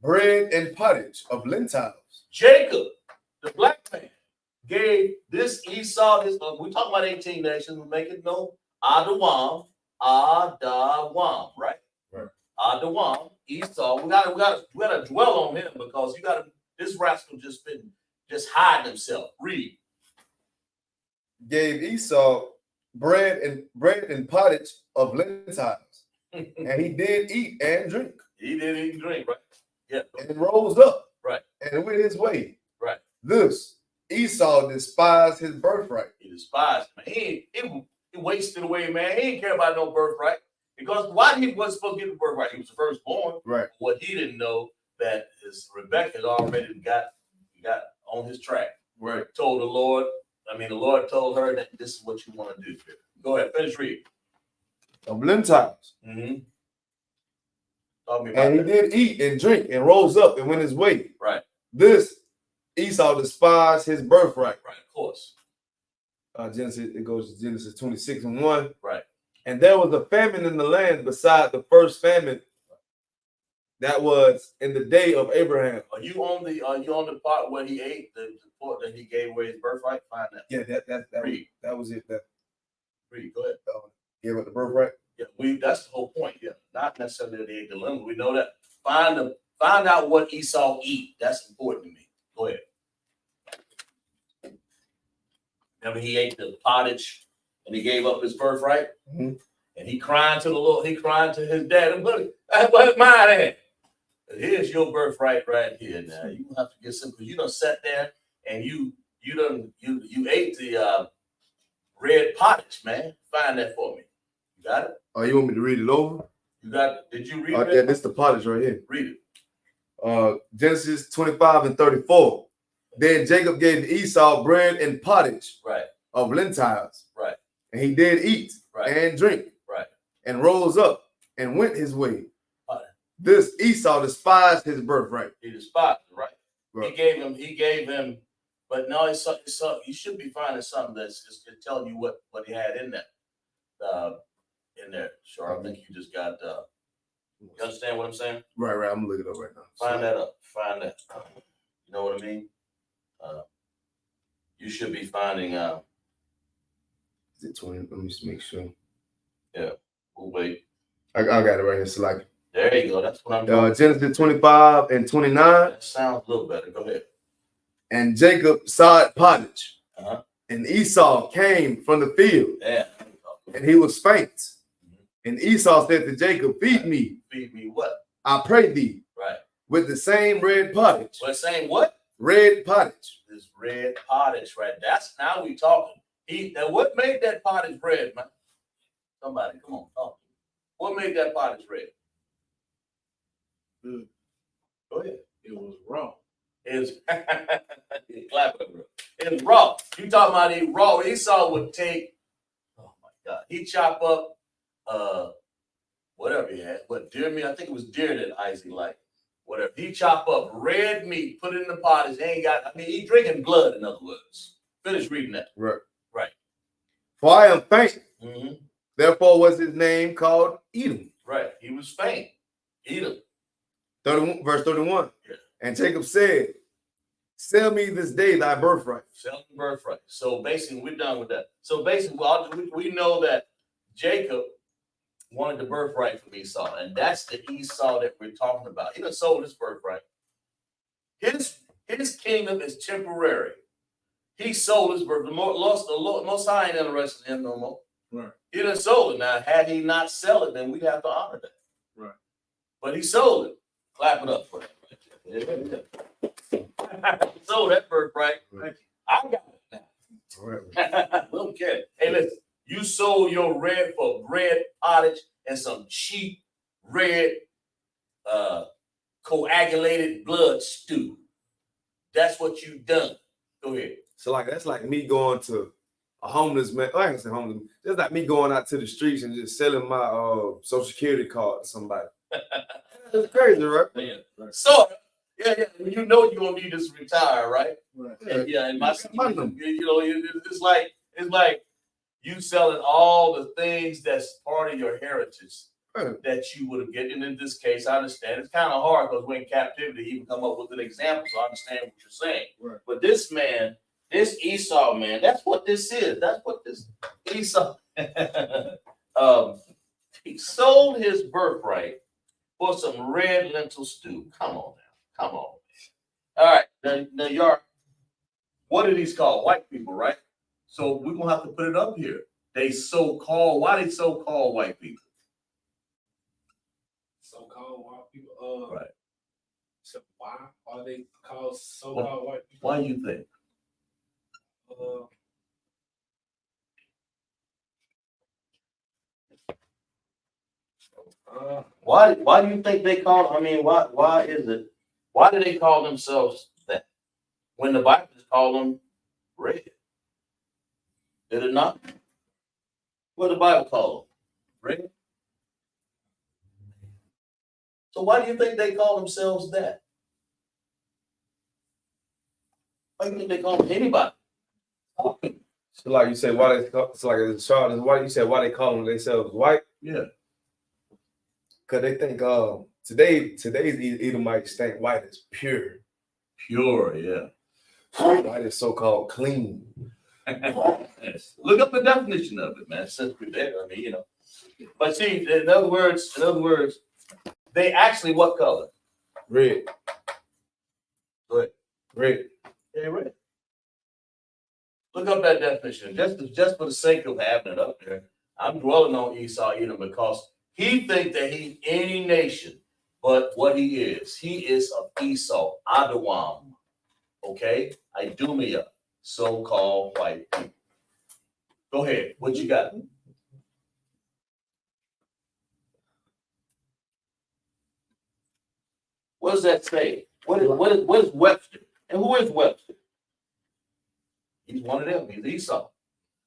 bread and pottage of lentils. Jacob, the black man, gave this Esau, we talking about 18 nations, we make it known. Adawam, right? Right. Adawam, Esau. We gotta dwell on him because this rascal just hiding himself. Read. Gave Esau bread and pottage of lentils. And he did eat and drink. He did eat and drink, right? Yeah. And rose up. Right. And went his way. Right. This Esau despised his birthright. He despised him. He wasted away, man. He didn't care about no birthright. Because why he wasn't supposed to get the birthright? He was the firstborn. Right. What he didn't know that is Rebecca had already got on his track. Right. The Lord told her that this is what you want to do. Go ahead, finish reading. Of lentils. Mm-hmm. Talk me about And he did eat and drink and rose up and went his way. Right. This Esau despised his birthright. Right, of course. It goes to Genesis 26 and 1. Right. And there was a famine in the land beside the first famine that was in the day of Abraham. Are you on the part where he ate the part that he gave away his birthright? Find that. Yeah, that was it. Read. Go ahead. Gave up the birthright. Yeah, that's the whole point. Yeah, not necessarily that they ate the lemon. We know that. Find out what Esau eat. That's important to me. Go ahead. Remember, he ate the pottage and he gave up his birthright. Mm-hmm. And he crying to the Lord. He crying to his dad. What's mine at? Here's your birthright right here. Now you have to get some because you done sat there and you ate the red pottage, man. Find that for me. You got it? Oh, you want me to read it over? You got it? Did you read it? Yeah, this is the pottage right here. Read it. Genesis 25 and 34. Then Jacob gave Esau bread and pottage of lentils. Right. And he did eat and drink. Right. And rose up and went his way. This Esau despised his birthright. He despised it, right? He gave him, but no, it's you should be finding something that's just telling you what he had in that. In there. Sure. I think you just got you understand what I'm saying? Right. I'm gonna look it up right now. Find that up. Find that. You know what I mean? You should be finding Is it 20? Let me just make sure. Yeah. We'll wait. I got it right here. So like there you go. That's what I'm doing. Genesis 25 and 29. That sounds a little better. Go ahead. And Jacob sowed pottage. Uh-huh. And Esau came from the field. Yeah. And he was faint. And Esau said to Jacob, feed me. Feed me what? I pray thee. Right. With the same red pottage. Well, saying what? Red pottage. This red pottage, right? That's now we talking. Now what made that pottage red, man? Somebody, come on, talk. What made that pottage red? Go ahead. It was raw. It's clap it, bro. It's raw. You talking about it raw? Esau would take. Oh my God! He chop up whatever he had. What deer meat? I think it was deer that Isaac liked. Whatever. He chop up red meat, put it in the pot. He drinking blood. In other words, finish reading that. Right. Right. For I am faint. Mm-hmm. Therefore was his name called Edom. Right. He was faint. Edom. 31, verse 31. Yeah. And Jacob said, sell me this day thy birthright. Sell the birthright. So basically, we're done with that. So basically, we know that Jacob wanted the birthright from Esau, and that's the Esau that we're talking about. He done sold his birthright. His kingdom is temporary. He sold his birthright. The Most High ain't interested in him no more. Right. He done sold it. Now, had he not sell it, then we'd have to honor that. Right. But he sold it. Clap it up for him. Yeah. Sold that birthright. Thank you. I got it now. Right. We don't care. Hey, listen, you sold your red for bread pottage and some cheap red coagulated blood stew. That's what you done. Go ahead. So like that's like me going to a homeless man. I ain't say homeless. Just like me going out to the streets and just selling my social security card to somebody. That's crazy, right? Yeah. So yeah. You know you're gonna need this to retire, right? Right. And, yeah, and my Money. you know, it's like you selling all the things that's part of your heritage that you would have gotten. In this case, I understand it's kind of hard because we're in captivity to even come up with an example. So I understand what you're saying. Right. But this man, this Esau man, that's what this is. That's what this Esau. He sold his birthright for some red lentil stew. Come on now. Come on. All right. Now y'all, what are these called? White people, right? So we're gonna have to put it up here. They so-called, why they so-called white people? So-called white people. Right. So why are they called so-called white people? Why do you think? Why do you think they call? I mean, why is it? Why do they call themselves that when the Bible call them red? Did it not? What did the Bible call them? Red. So why do you think they call themselves that? Why do you think they call them anybody? So like you said, why they call, so like it's short. Why you said why they call them themselves white? Yeah. Cause they think today's Edomites think white is pure. Pure, yeah. White is so-called clean. Look up the definition of it, man. Since we're there, I mean, you know. But see, in other words, they actually what color? Red. Go ahead. Red. Yeah, red. Look up that definition. Just for the sake of having it up there, I'm dwelling on Esau Edom because he thinks that he's any nation, but what he is of Esau, Adawam. Okay? Idumea, so-called white people. Go ahead. What you got? What does that say? What is Webster? And who is Webster? He's one of them. He's Esau.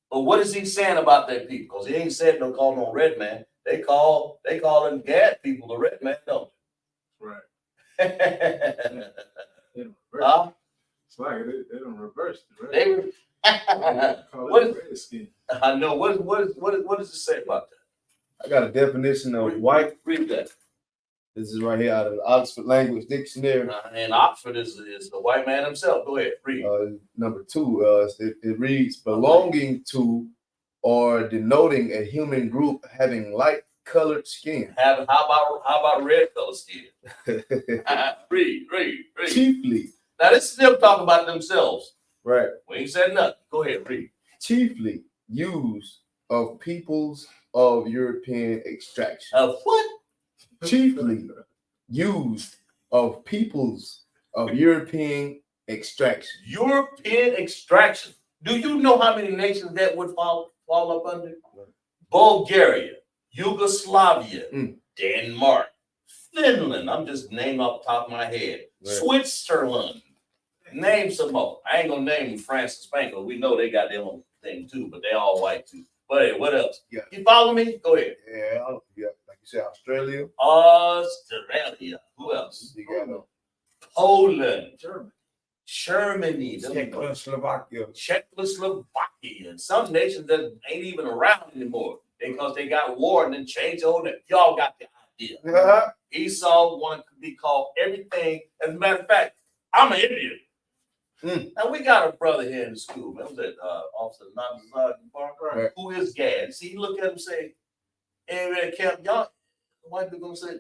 But what is he saying about that people? Because he ain't said no call no red man. They call them Gad people the red man, don't Right. they? They don't reverse. Huh? It's like they don't reverse it, right? They were. Call What it is- red skin. I know. What does it say about that? I got a definition of white. Read that. This is right here out of the Oxford Language Dictionary. And Oxford is the white man himself. Go ahead. Read. Number 2, it reads belonging to or denoting a human group having light-colored skin. How about red color skin? Read. Chiefly, Now this is them talking about themselves. right? We ain't said nothing. Go ahead. Read. Chiefly used of peoples of European extraction. Of what? Chiefly used of peoples of European extraction. European extraction. Do you know how many nations that would fall up under? Bulgaria, Yugoslavia, Denmark, Finland. I'm just naming off the top of my head. Right. Switzerland. Name some more. I ain't gonna name France and Spain because we know they got their own thing too, but they all white too. But hey, what else? Yeah. You follow me? Go ahead. Yeah, like you said, Australia. Australia. Who else? You got Poland. Germany. Germany. Czechoslovakia. Czechoslovakia. And some nations that ain't even around anymore because they got war and then changed the whole name. Y'all got the idea. Uh-huh. Esau wanted to be called everything. As a matter of fact, I'm an Indian. Now we got a brother here in the school. Man, was that Officer Namazad Parker? Right. Who is Gad? See, look at him say, area camp, y'all, white people gonna say,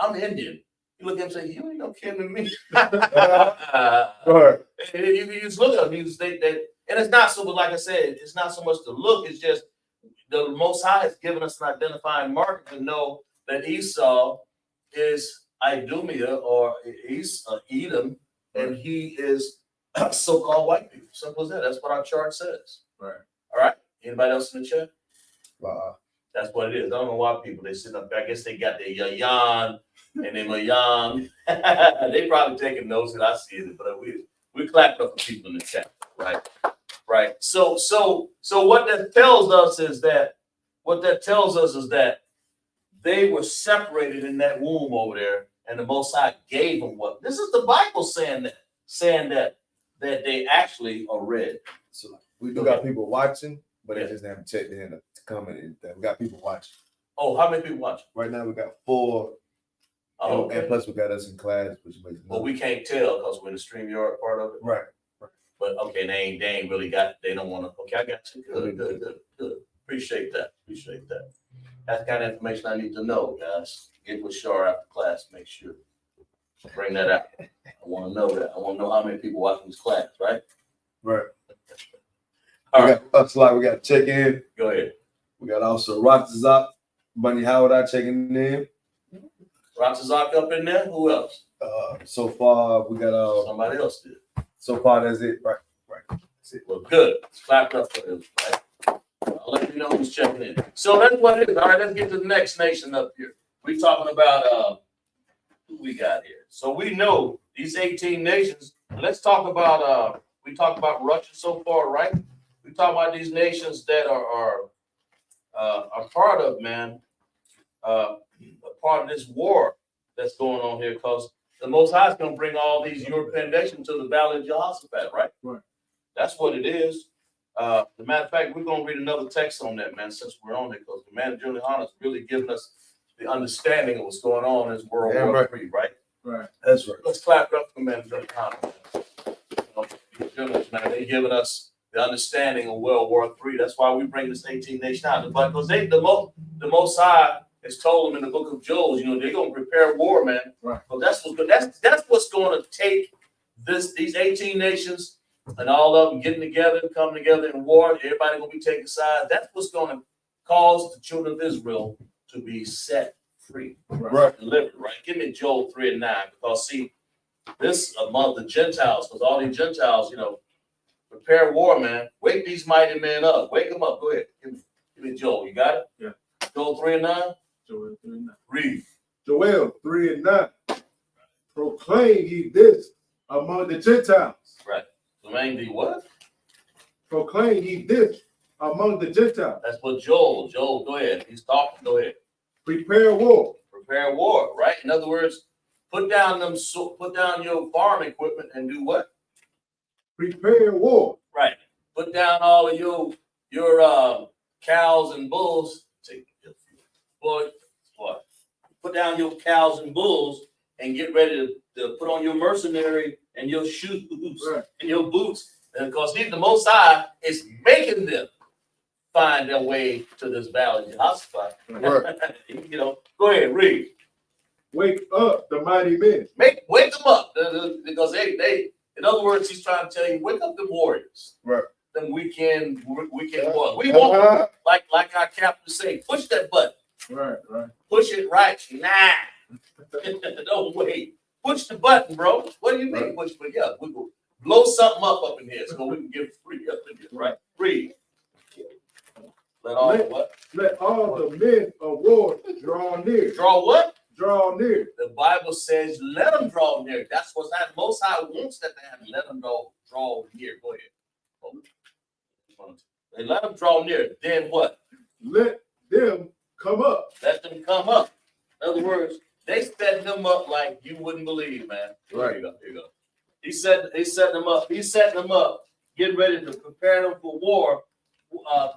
I'm Indian. You look at him and say, you ain't no kin to me. Right. You just look at him, you state that, and it's not so, like I said, it's not so much the look, it's just the Most High has given us an identifying marker to know that Esau is Idumea or Edom, and he is so-called white people. Simple as that. That's what our chart says. Right. All right. Anybody else in the chat? Wow. That's what it is. I don't know why people they sit up there. I guess they got their yayan and their mayan. They probably taking notes and I see it, but we clapped up for people in the chat, right? Right. So what that tells us is that they were separated in that womb over there, and the Most High gave them what? This is the Bible saying that they actually are red. So we do got people watching, but they just haven't checked in to comment and anything. We got people watching. Oh, how many people watching? Right now we got 4. Oh, and okay. plus we got us in class, which makes Well, we can't tell because we're in the StreamYard part of it. right. But okay, they ain't really got. They don't want to. Okay, I got you. Good. Appreciate that. That's the kind of information I need to know, guys. Get with Shar after class. Make sure. Bring that out. I want to know that. I want to know how many people watching this class, right? Right. All we right. got us like we got to check in. Go ahead. We got also Ratazak, Bunny Howard out checking in. Ratazak up in there. Who else? So far we got Somebody else did. so far that's it. Right. That's it. Well, good. It's clapped up for them, right? I'll let you know who's checking in. So that's what it is. All right, let's get to the next nation up here. We're talking about who we got here. So we know these 18 nations. Let's talk about we talked about Russia so far, right? We talk about these nations that are part of a part of this war that's going on here, because the Most High is going to bring all these European nations to the Valley of Jehoshaphat, right? Right. That's what it is. As a matter of fact, we're going to read another text on that, man, since we're on it, because the man of YAHANNA is really giving us the understanding of what's going on in World War III, right? Right. That's right. Let's clap it up for the man of YAHANNA. Man, they're giving us the understanding of World War III. That's why we bring this 18 nation out. Because the Most High has told them in the book of Joel, they're going to prepare war, man. Right. So that's what's going to take these 18 nations and all of them getting together, coming together in war. Everybody going to be taking sides. That's what's going to cause the children of Israel to be set free, Right. delivered, right? Give me Joel 3:9, because see, this among the Gentiles, because all these Gentiles, prepare war, man. Wake these mighty men up. Wake them up. Go ahead. Give me Joel. You got it? Yeah. Joel 3:9. Joel 3:9. Read. Joel 3:9. Proclaim ye this among the Gentiles. Right. Proclaim the what? Proclaim ye this among the Gentiles. That's what Joel, go ahead. He's talking. Go ahead. Prepare war. Prepare war, right? In other words, put down your farm equipment and do what? Prepare war. Right. Put down all of your cows and bulls. Put down your cows and bulls and get ready to put on your mercenary and your shoes and your boots. And because the Most High is making them find their way to this valley of Jehoshaphat. Right. Go ahead, read. Wake up the mighty men. Wake them up, because they in other words, he's trying to tell you, wake up the warriors. Right. Then we can war. We want like our captain say, push that button. Right. Push it right now. Don't wait. Push the button, bro. What do you mean push? But yeah, we will blow something up in here so we can get free up in here. Right. Read. Let all the men of war draw near. Draw what? Draw near. The Bible says, let them draw near. That's what that Most High wants that to happen. Let them draw near. Go ahead. They let them draw near. Then what? Let them come up. Let them come up. In other words, they set them up like you wouldn't believe, man. Right. Here you go. He set them up. He's setting them up, getting ready to prepare them for war,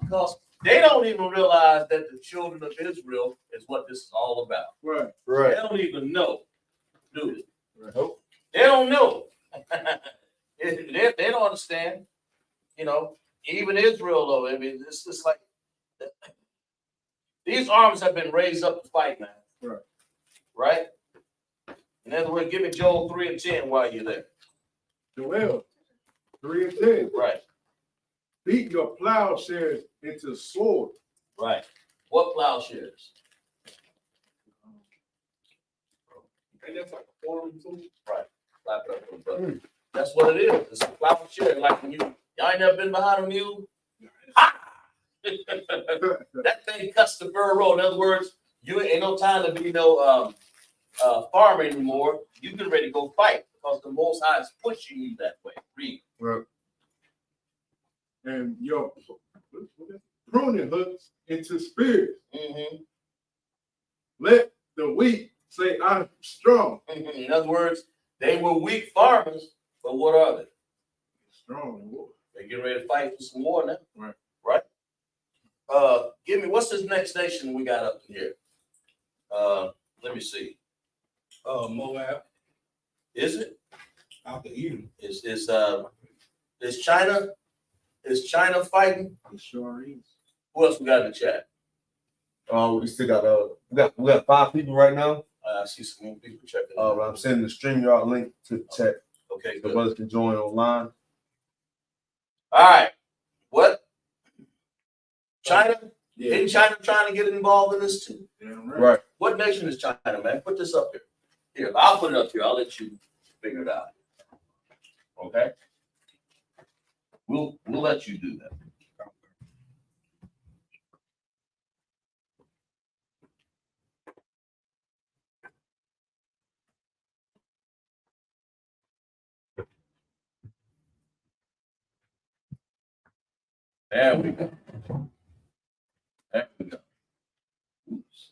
because they don't even realize that the children of Israel is what this is all about. Right. They don't even know, do they? Right. They don't know. they don't understand. Even Israel, though. I mean, it's just like These armies have been raised up to fight, man. Right. Right? In other words, give me Joel 3 and 10 while you're there. Joel 3 and 10. Right. Beat your plowshares into sword. Right. What plowshares? And that's like a foreign too. Right. That's what it is. It's a plowshare. Like when y'all ain't never been behind a mule. Ah! That thing cuts the furrow. In other words, you ain't no time to be no farmer anymore. You get ready to go fight because the Most High is pushing you that way. Read. Well, and your pruning hooks into spears. Mm-hmm. Let the weak say, I'm strong. Mm-hmm. In other words, they were weak farmers, but what are they? Strong in war. They get ready to fight for some more now. Right. Right? Give me, what's this next nation we got up here? Let me see. Moab Is it? out the Eden. Is China fighting? It sure is. Who else we got in the chat? We still got we got 5 people right now. I see some more people checking. I'm sending the StreamYard link to the chat. Okay, The good. brothers can join online. All right. What? China? Yeah. Isn't China trying to get involved in this too? Damn right. Right. What nation is China, man? Put this up here. Here, I'll put it up here. I'll let you figure it out. Okay? We'll let you do that. There we go. There we go. Oops.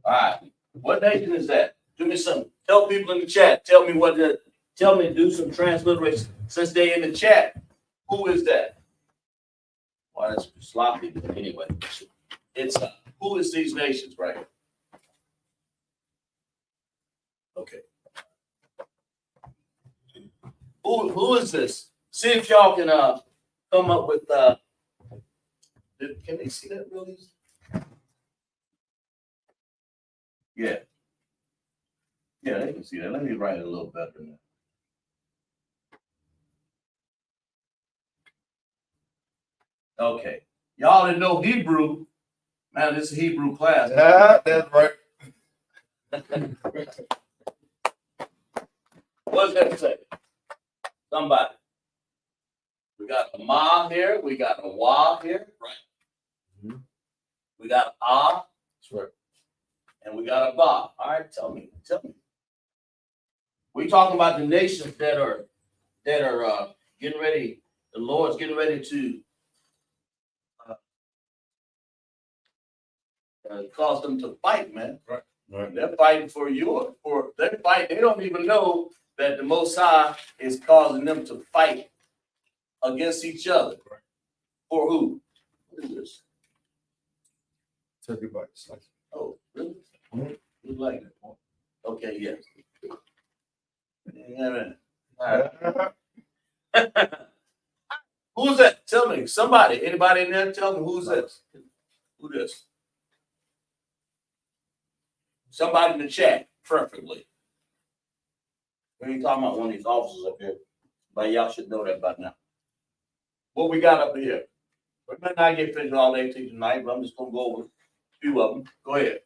All right. What nation is that? Do me some. Tell people in the chat. Tell me do some transliteration. Since they in the chat, who is that? Well, that's sloppy, but anyway. It's who is these nations right here? Okay. Who is this? See if y'all can come up with can they see that really? Yeah. Yeah, they can see that. Let me write it a little better than that. Okay. Y'all didn't know Hebrew. Man, this is Hebrew class. That's right. What's that say? Somebody. We got a ma here. We got a wa here. Right. Mhm. We got a ah. That's right. And we got a ba. All right, tell me. We talking about the nations that are getting ready. The Lord's getting ready to cause them to fight, man. Right. They're fighting for they're fighting. They don't even know that the Most High is causing them to fight against each other. Right. For who? What is this? Turkey bites. Oh, really? Mhm. You like it? Okay, yes. Yeah, all right. Who's that? Tell me. Somebody. Anybody in there? Tell me who's this? Who this? Somebody in the chat, preferably. We ain't talking about one of these officers up here, but y'all should know that by now. What we got up here? We might not get finished all day tonight, but I'm just gonna go over a few of them. Go ahead.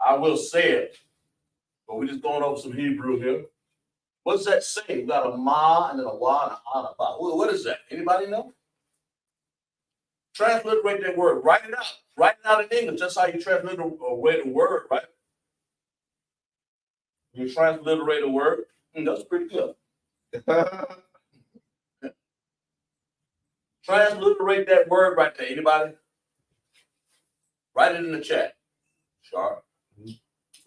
I will say it, but we're just going over some Hebrew here. What does that say? We got a ma and then a wa and a ha and a ba. What is that? Anybody know? Transliterate that word. Write it out. Write it out in English. That's how you transliterate a word, right? You transliterate a word. That's pretty good. Transliterate that word right there. Anybody? Write it in the chat. Sharp.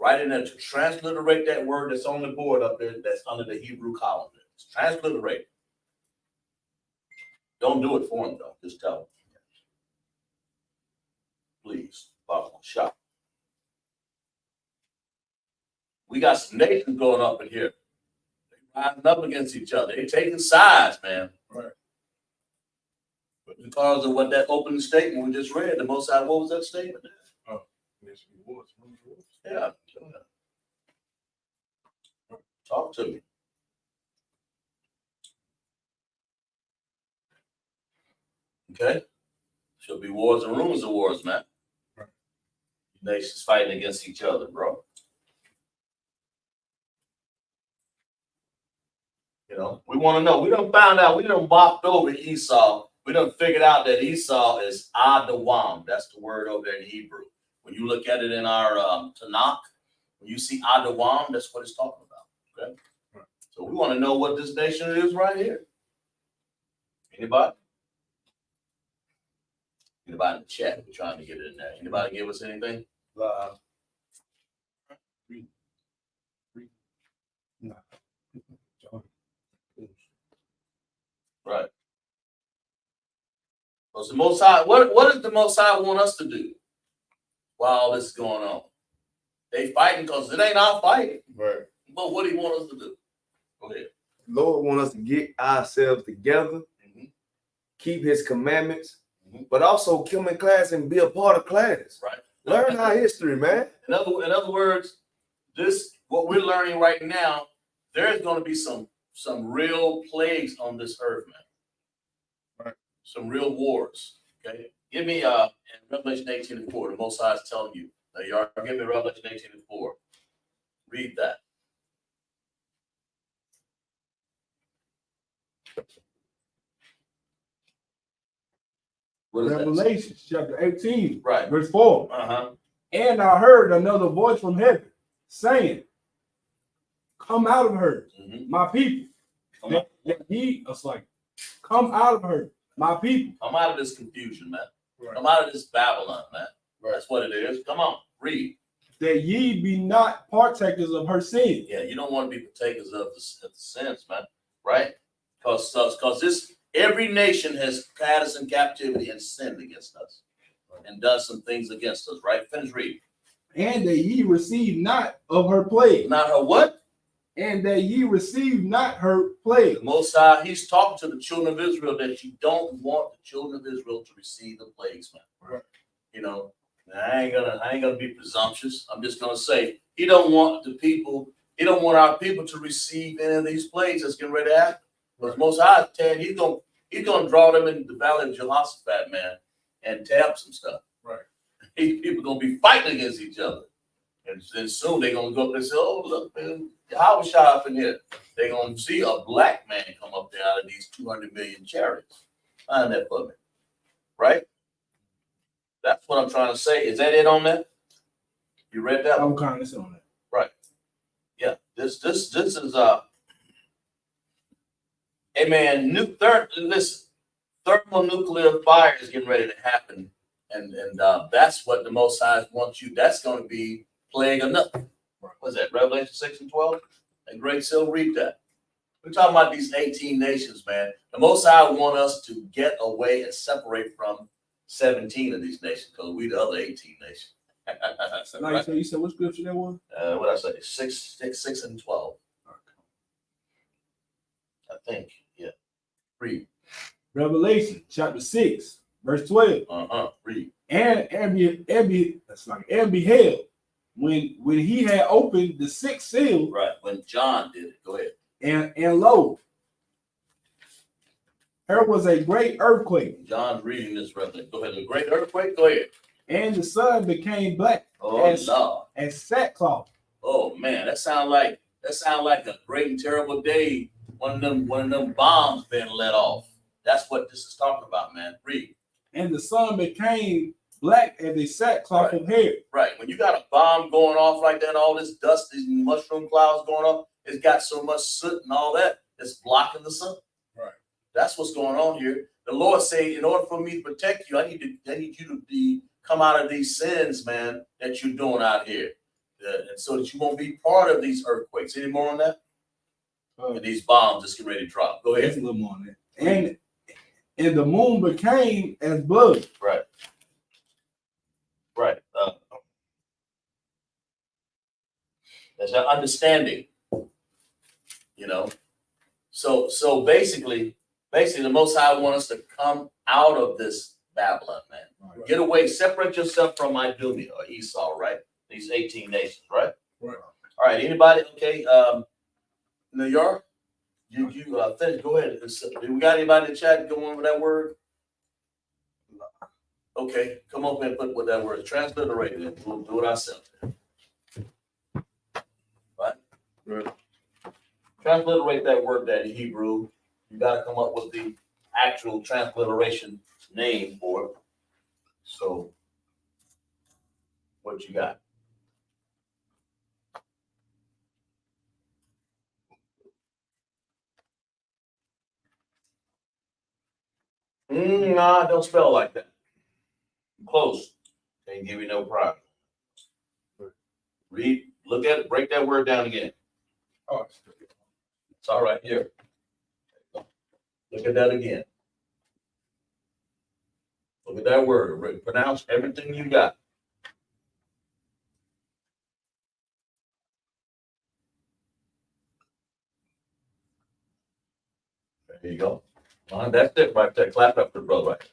Write it in there to transliterate that word that's on the board up there that's under the Hebrew column. Transliterate. Don't do it for them, though. Just tell them. Please. Shop. We got some nations going up in here. They're rising up against each other. They're taking sides, man. Right. But the because of what that opening statement we just read. The Most High, what was that statement? Yes, he was. Yeah. Talk to me. Okay. Should be wars and rumors of wars, man. Right. Nations fighting against each other, bro. You know, we want to know. We done found out. We done bopped over Esau. We done figured out that Esau is Adawam. That's the word over there in Hebrew. When you look at it in our Tanakh, when you see Adawam, that's what it's talking about. Okay. Right. So we want to know what this nation is right here. Anybody? Anybody in the chat? We're trying to get it in there. Anybody give us anything? No. Right. Well, the Most High, what does the Most High want us to do while all this is going on? They fighting because it ain't our fight. Right. But what do you want us to do? Go ahead. Lord want us to get ourselves together, keep his commandments, but also come in class and be a part of class. Right. Learn our history, man. In other words, this what we're learning right now, there's going to be some real plagues on this earth, man. Right. Some real wars. Okay. Give me in Revelation 18:4, the Most High is telling you. Give me Revelation 18:4. Read that. What is that? Revelation chapter 18, Right. verse 4. Uh-huh. And I heard another voice from heaven saying, come out of her, my people. Come out. That ye, it's like, come out of her, my people. Come out of this confusion, man. Right. Come out of this Babylon, man. Right. That's what it is. Come on, read. That ye be not partakers of her sin. Yeah, you don't want to be partakers of the sins, man. Right? Because this every nation has had us in captivity and sinned against us and done some things against us, right? Finish reading. And that ye receive not of her plague. Not her what? And that ye receive not her plague. The Most High, he's talking to the children of Israel that you don't want the children of Israel to receive the plagues, man. Right. You know, I ain't gonna be presumptuous. I'm just gonna say he don't want our people to receive any of these plagues that's getting ready to happen. But Most High, Ted, he's gonna draw them into the valley of Jehoshaphat, man, and tap some stuff. Right. These people gonna be fighting against each other. And then soon they're gonna go up and say, oh, look, man, how was shot up in here? They're gonna see a black man come up there out of these 200 million chariots. Find that for me. Right? That's what I'm trying to say. Is that it on that? You read that? I'm kind of on that. Right. Yeah. This is hey man, listen, thermonuclear fire is getting ready to happen. And that's what the Most High wants you. That's going to be plague enough. What's that? Revelation 6:12? And Great Seal, read that. We're talking about these 18 nations, man. The Most High want us to get away and separate from 17 of these nations because we the other 18 nations. Like you said, what scripture that was? What I say? 6 and 12. I think. Yeah. Read. Revelation chapter 6, verse 12. Read. And beheld when he had opened the sixth seal. Right. When John did it. Go ahead. And lo, there was a great earthquake. John's reading this revelation. Go ahead. A great earthquake. Go ahead. And the sun became black as sackcloth. Oh man, that sound like a great and terrible day. One of them bombs being let off. That's what this is talking about, man. Read. And the sun became black as a sackcloth of hair. Right. When you got a bomb going off like that, all this dust, these mushroom clouds going up, it's got so much soot and all that, it's blocking the sun. Right. That's what's going on here. The Lord say, in order for me to protect you, I need you to come out of these sins, man, that you're doing out here. And so that you won't be part of these earthquakes. Any more on that? And these bombs just get ready to drop. Go ahead. There's a little more on that. And the moon became as blood. Right. Right. There's an understanding, you know. So basically, Basically, the Most High wants us to come out of this Babylon, man. Get away, separate yourself from Idumea or Esau, right? These 18 nations, right? Right. All right, anybody? Okay, New York, you finish. Go ahead. Do we got anybody in the chat going with that word? Okay, come up and put what that word is. Transliterate it. We'll do it ourselves. Right? Transliterate that word, that in Hebrew. You got to come up with the actual transliteration name for it. So, what you got? Nah, don't spell like that. Close. Can't give you no prize. Read, look at it, break that word down again. Oh, It's all right here. Look at that again. Look at that word. Pronounce everything you got. There you go. That's it right there. Clap up for the brother. Right.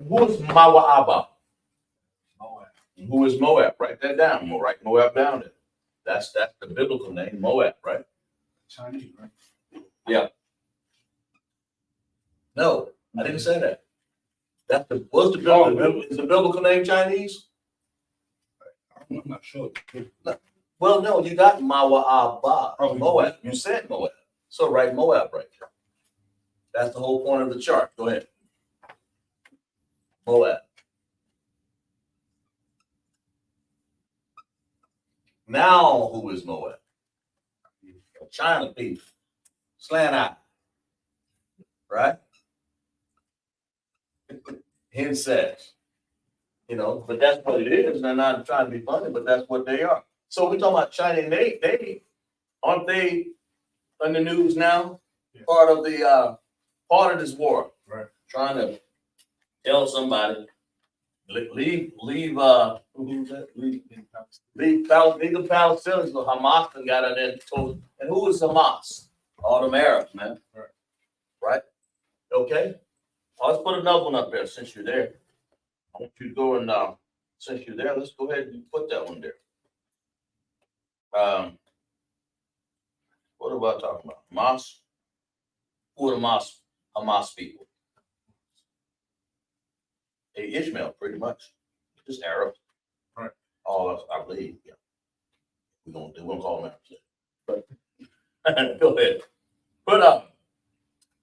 Who is Mawa'aba? Moab. Who is Moab? Write that down. Write Moab down there. That's the biblical name, Moab, right? Chinese, right? Yeah. No, I didn't say that. That's the what's the biblical, is the biblical name Chinese? I'm not sure. Well, no, you got Mawa'aba. Oh, Moab. You said Moab. So write Moab right there. That's the whole point of the chart. Go ahead. Moab. Now, who is Moab? China people. Slant eye. Right? Insects. You know, but that's what it is. They're not trying to be funny, but that's what they are. So we're talking about China, and they aren't they on the news now? Yeah. Part of this war. Right. Trying to tell somebody, leave who's that? Leave the Palestinians, so Hamas and got it in told. And who is Hamas? All them Arabs, man. Right? Okay. Let's put another one up there since you're there. I want you to go and since you're there, let's go ahead and put that one there. What about talking about? Hamas? Who are the Hamas people? Hey, Ishmael, pretty much. Just Arab. Right. All of us, I believe. Yeah. We won't call them Arabs. But go ahead.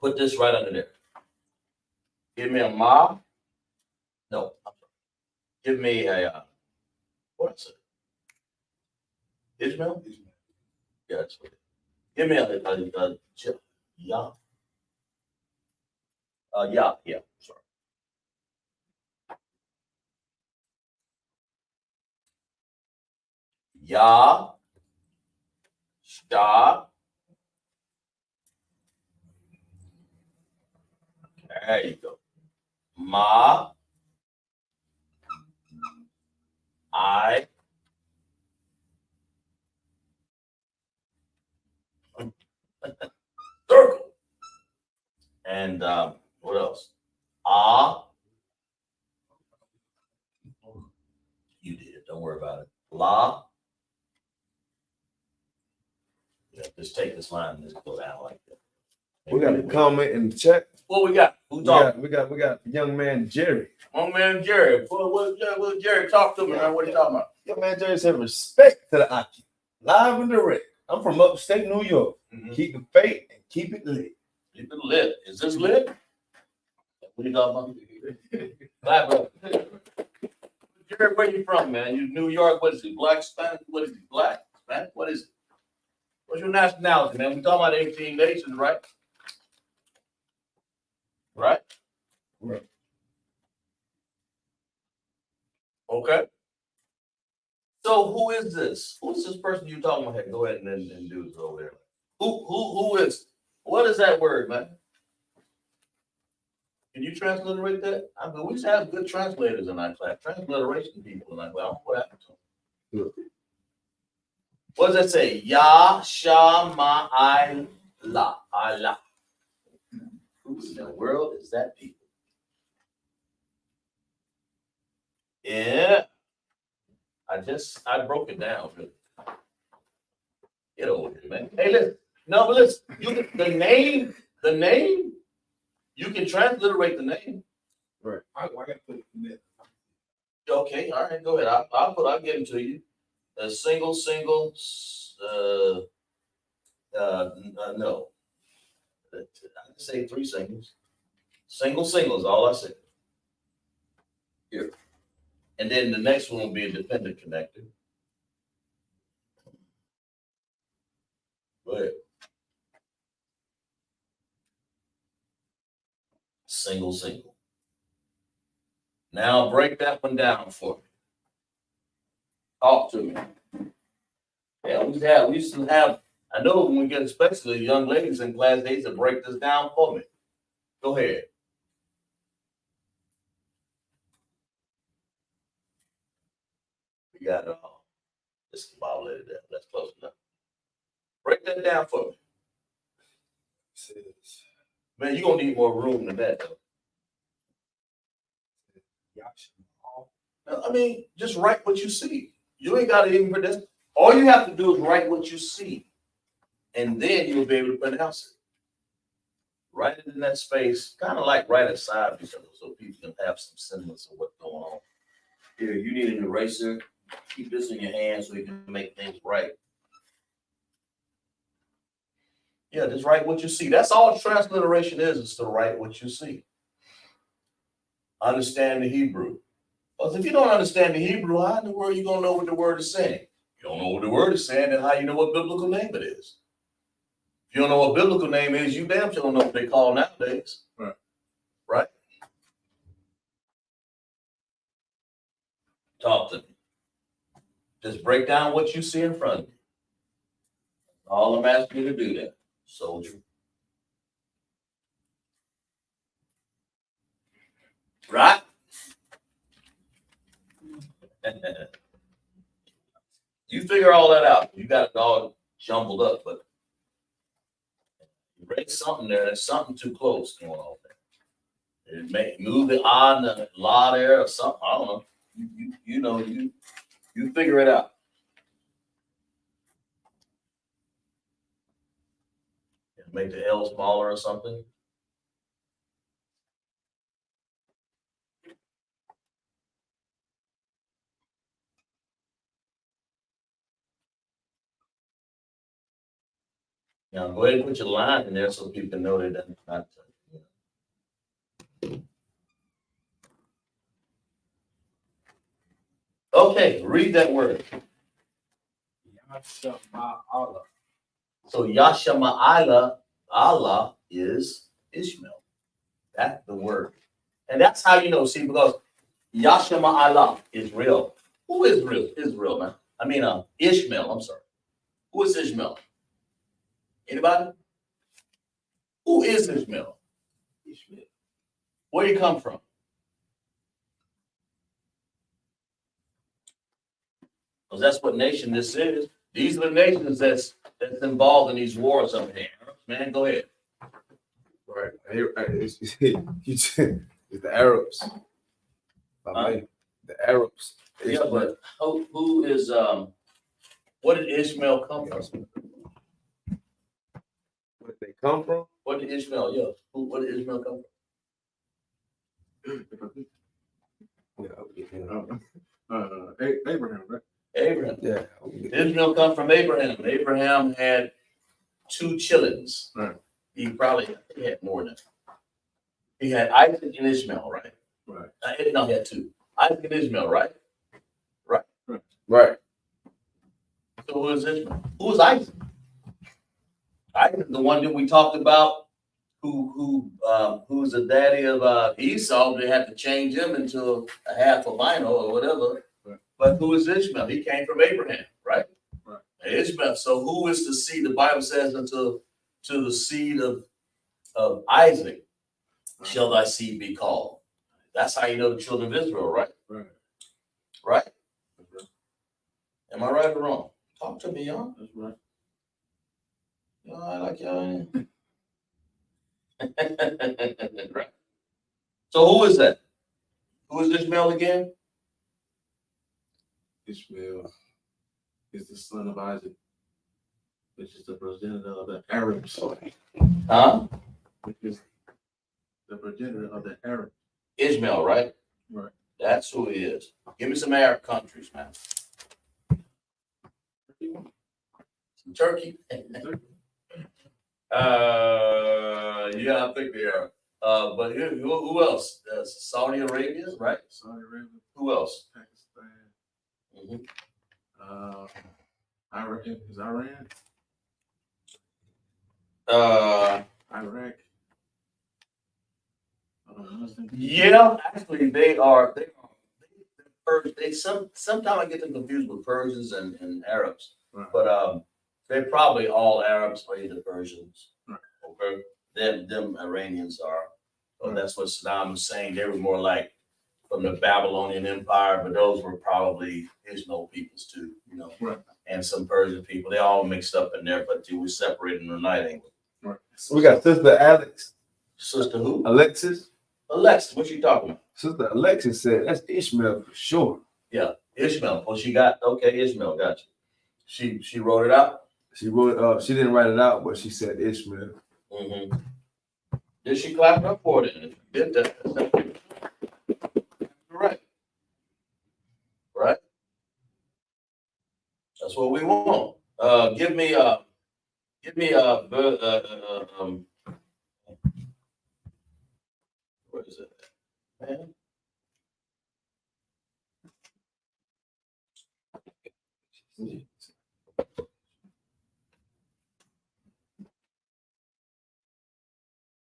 Put this right under there. Give me a ma. No, I'm sorry. Give me a what's it? Ishmael? Yeah, that's what it is. Give me a yeah. Yeah, sorry. Ya, Sha. There you go. Ma, I. Circle. And what else? Ah. You did. Don't worry about it. La. Yeah, just take this line and just go down like that. We got a comment in the chat. What we got? Who talking? We got young man Jerry. My man Jerry. What Jerry talk to me, man? What are you talking about? Young man Jerry said, respect to the I.S.U.P.K. Live and direct. I'm from upstate New York. Mm-hmm. Keep the faith and keep it lit. Keep it lit. Is this lit? What are you talking about? Black. Jerry, where you from, man? You New York? What is it? Black, Spanish? What is it? Black, Spanish? What is it? What's your nationality, man? We talking about 18 nations, right? Right? Right. Okay. So who is this? Who's this person you talking about? Hey, go ahead and do this over there. Who is? What is that word, man? Can you transliterate that? I mean, we used to have good translators in our class, transliteration people in our class. I don't know what happened to them. What does that say? Ya, Sha, Ma, I, La. Who in the world is that people? Yeah. I broke it down. Get over here, man. Hey, listen. No, but listen. The name, you can transliterate the name. I gotta put it in there. Okay, all right, go ahead. I'll get them to you. A single, no. I can say 3 singles. Single is all I said. Here. And then the next one will be a dependent connector. Go ahead. Single. Now break that one down for me. Talk to me. Yeah, we used to have, I know when we get especially young ladies in class, they used to break this down for me. Go ahead. We got it all. Just about let it down. That's close enough. Break that down for me. Says Man, you're gonna need more room than that though. Yahshua. No, I mean, just write what you see. You ain't gotta even put this. All you have to do is write what you see. And then you'll be able to pronounce it. Write it in that space, kind of like right aside because so people can have some semblance of what's going on. Here, you need an eraser. Keep this in your hand so you can make things right. Yeah, just write what you see. That's all transliteration is to write what you see. Understand the Hebrew. Because if you don't understand the Hebrew, how in the world are you going to know what the word is saying? You don't know what the word is saying, then how you know what biblical name it is? If you don't know what biblical name is, you damn sure don't know what they call nowadays. Right. Right? Talk to me. Just break down what you see in front of you. All I'm asking you to do that, soldier. Right? You figure all that out. You got it all jumbled up, but you break something there. There's something too close going on there. It may move the I and the la there or something. I don't know. You figure it out. Make the L smaller or something. Now go ahead and put your line in there so people can know that that's not. Okay, read that word. Yahshua. So Yashama'ala, Allah is Ishmael. That's the word. And that's how you know, see, because Yashama'ala is real. Who is real? Israel, man. I mean, Ishmael, I'm sorry. Who is Ishmael? Anybody? Who is Ishmael? Ishmael. Where do you come from? Because that's what nation this is. These are the nations that's involved in these wars up there. Man, go ahead. Right. It's the Arabs. The Arabs. Yeah, but who is what did Ishmael come from? Where did they come from? What did Ishmael, yeah. What did Ishmael come Abraham, right? from? Abraham. Yeah. Ishmael come from Abraham. Abraham had 2 childrens. Right. He had more than that. He had Isaac and Ishmael, right? Right. No, he had 2. Isaac and Ishmael, right? Right. So who is Ishmael? Who is Isaac? Isaac is the one that we talked about who's the daddy of Esau. They had to change him into a half albino or whatever. Right. But who is Ishmael? He came from Abraham, right? Right. Ishmael. So who is the seed? The Bible says to the seed of Isaac shall thy seed be called. That's how you know the children of Israel, right? Right. Right? That's right. Am I right or wrong? Talk to me, y'all. That's right. I like y'all. Right. So who is that? Who is Ishmael again? Ishmael is the son of Isaac, which is the progenitor of the Arabs. Huh? Which is the progenitor of the Arabs. Ishmael, right? Right. That's who he is. Give me some Arab countries, man. Some Turkey. Yeah, I think they are. But who else? Saudi Arabia, right? Saudi Arabia, Who else? Pakistan, Mhm. Iran, is Iran, Iraq. Yeah, actually, they are. Sometimes I get them confused with Persians and Arabs, Right. but they're probably all Arabs or either Persians. Right. Okay, them Iranians are. So Right. that's what Saddam was saying. They were more like from the Babylonian Empire, but those were probably Ishmael peoples too, you know. Right. And some Persian people. They all mixed up in there, but we separated them tonight, ain't we? Right. So we got Sister Alex, Sister who? Alexis. Alexa, what you talking about? Sister Alexis said that's Ishmael for sure. Yeah, Ishmael. Well, she got okay. Ishmael got you. She wrote it out. She wrote it up. She didn't write it out, but she said Ishmael. Mm-hmm. Did she clap up for it? If you did that, right? Right. That's what we want. Give me what is it, man?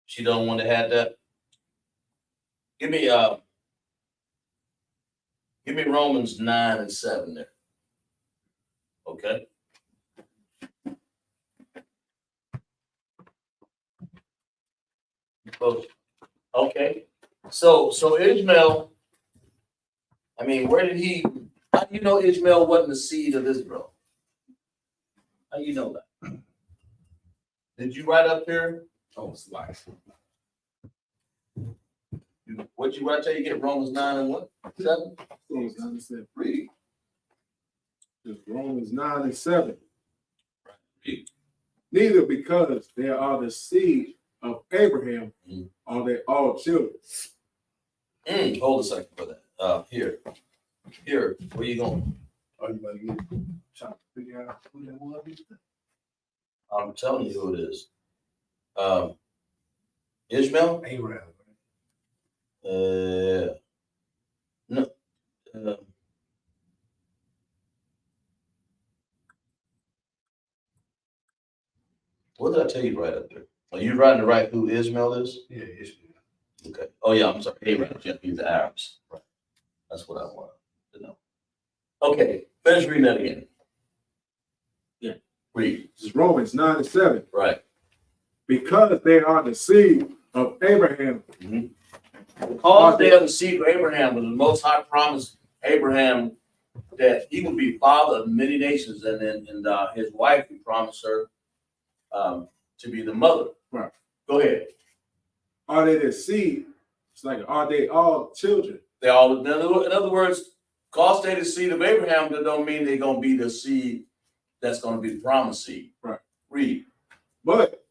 She don't want to have that. Give me Romans 9 and 7 there. Okay. Okay. So Ishmael, I mean, where did he, how do you know Ishmael wasn't the seed of Israel? How do you know that? Did you write up here? Oh, slice. What'd you write till you get Romans 9 and what? 7? Romans 9 and 7. Read. It's Romans 9 and 7. Read. Neither because they are the seed of Abraham are they all children. Hold a second for that. Here, where you going? Are you about to get trying to figure out who that was? I'm telling you who it is. Ishmael? Abraham. No. What did I tell you right up there? Are you writing to write who Ishmael is? Yeah, Ishmael. Okay. Oh yeah, I'm sorry. Abraham. Yeah, he's the Arabs. Right. That's what I want to know. Okay, finish reading that again. Yeah. Read. It's Romans 9 and 7. Right. Because they are the seed of Abraham. Because they are the seed of Abraham, was the Most High promised Abraham that he would be father of many nations, and his wife, he promised her to be the mother. Right. Go ahead. Are they the seed? It's like, are they all children? They all, in other words, because they're the seed of Abraham, that don't mean they're going to be the seed that's going to be the promised seed. Right. Read. But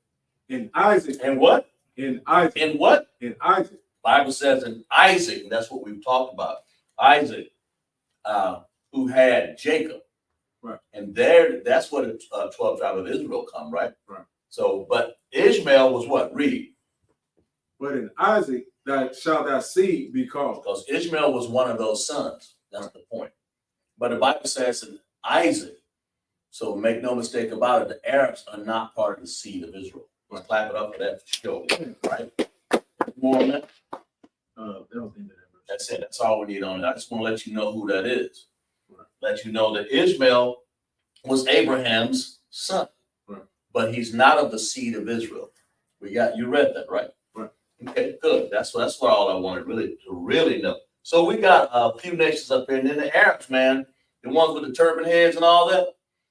in Isaac. And what? In Isaac. In what? In Isaac. Bible says in Isaac, and that's what we've talked about. Isaac, who had Jacob. Right. And that's what the 12 tribe of Israel come, right? Right. So, but Ishmael was what? Read. But in Isaac, that shall that seed be called. Because Ishmael was one of those sons. That's the point. But the Bible says in Isaac, so make no mistake about it, the Arabs are not part of the seed of Israel. Let's clap it up for that for sure, right? More on that? That's it. That's all we need on it. I just want to let you know who that is. Right. Let you know that Ishmael was Abraham's son, right, but he's not of the seed of Israel. You read that, right? Right. Okay, good. That's what all I wanted to really know. So we got a few nations up here, and then the Arabs, man, the ones with the turban heads and all that,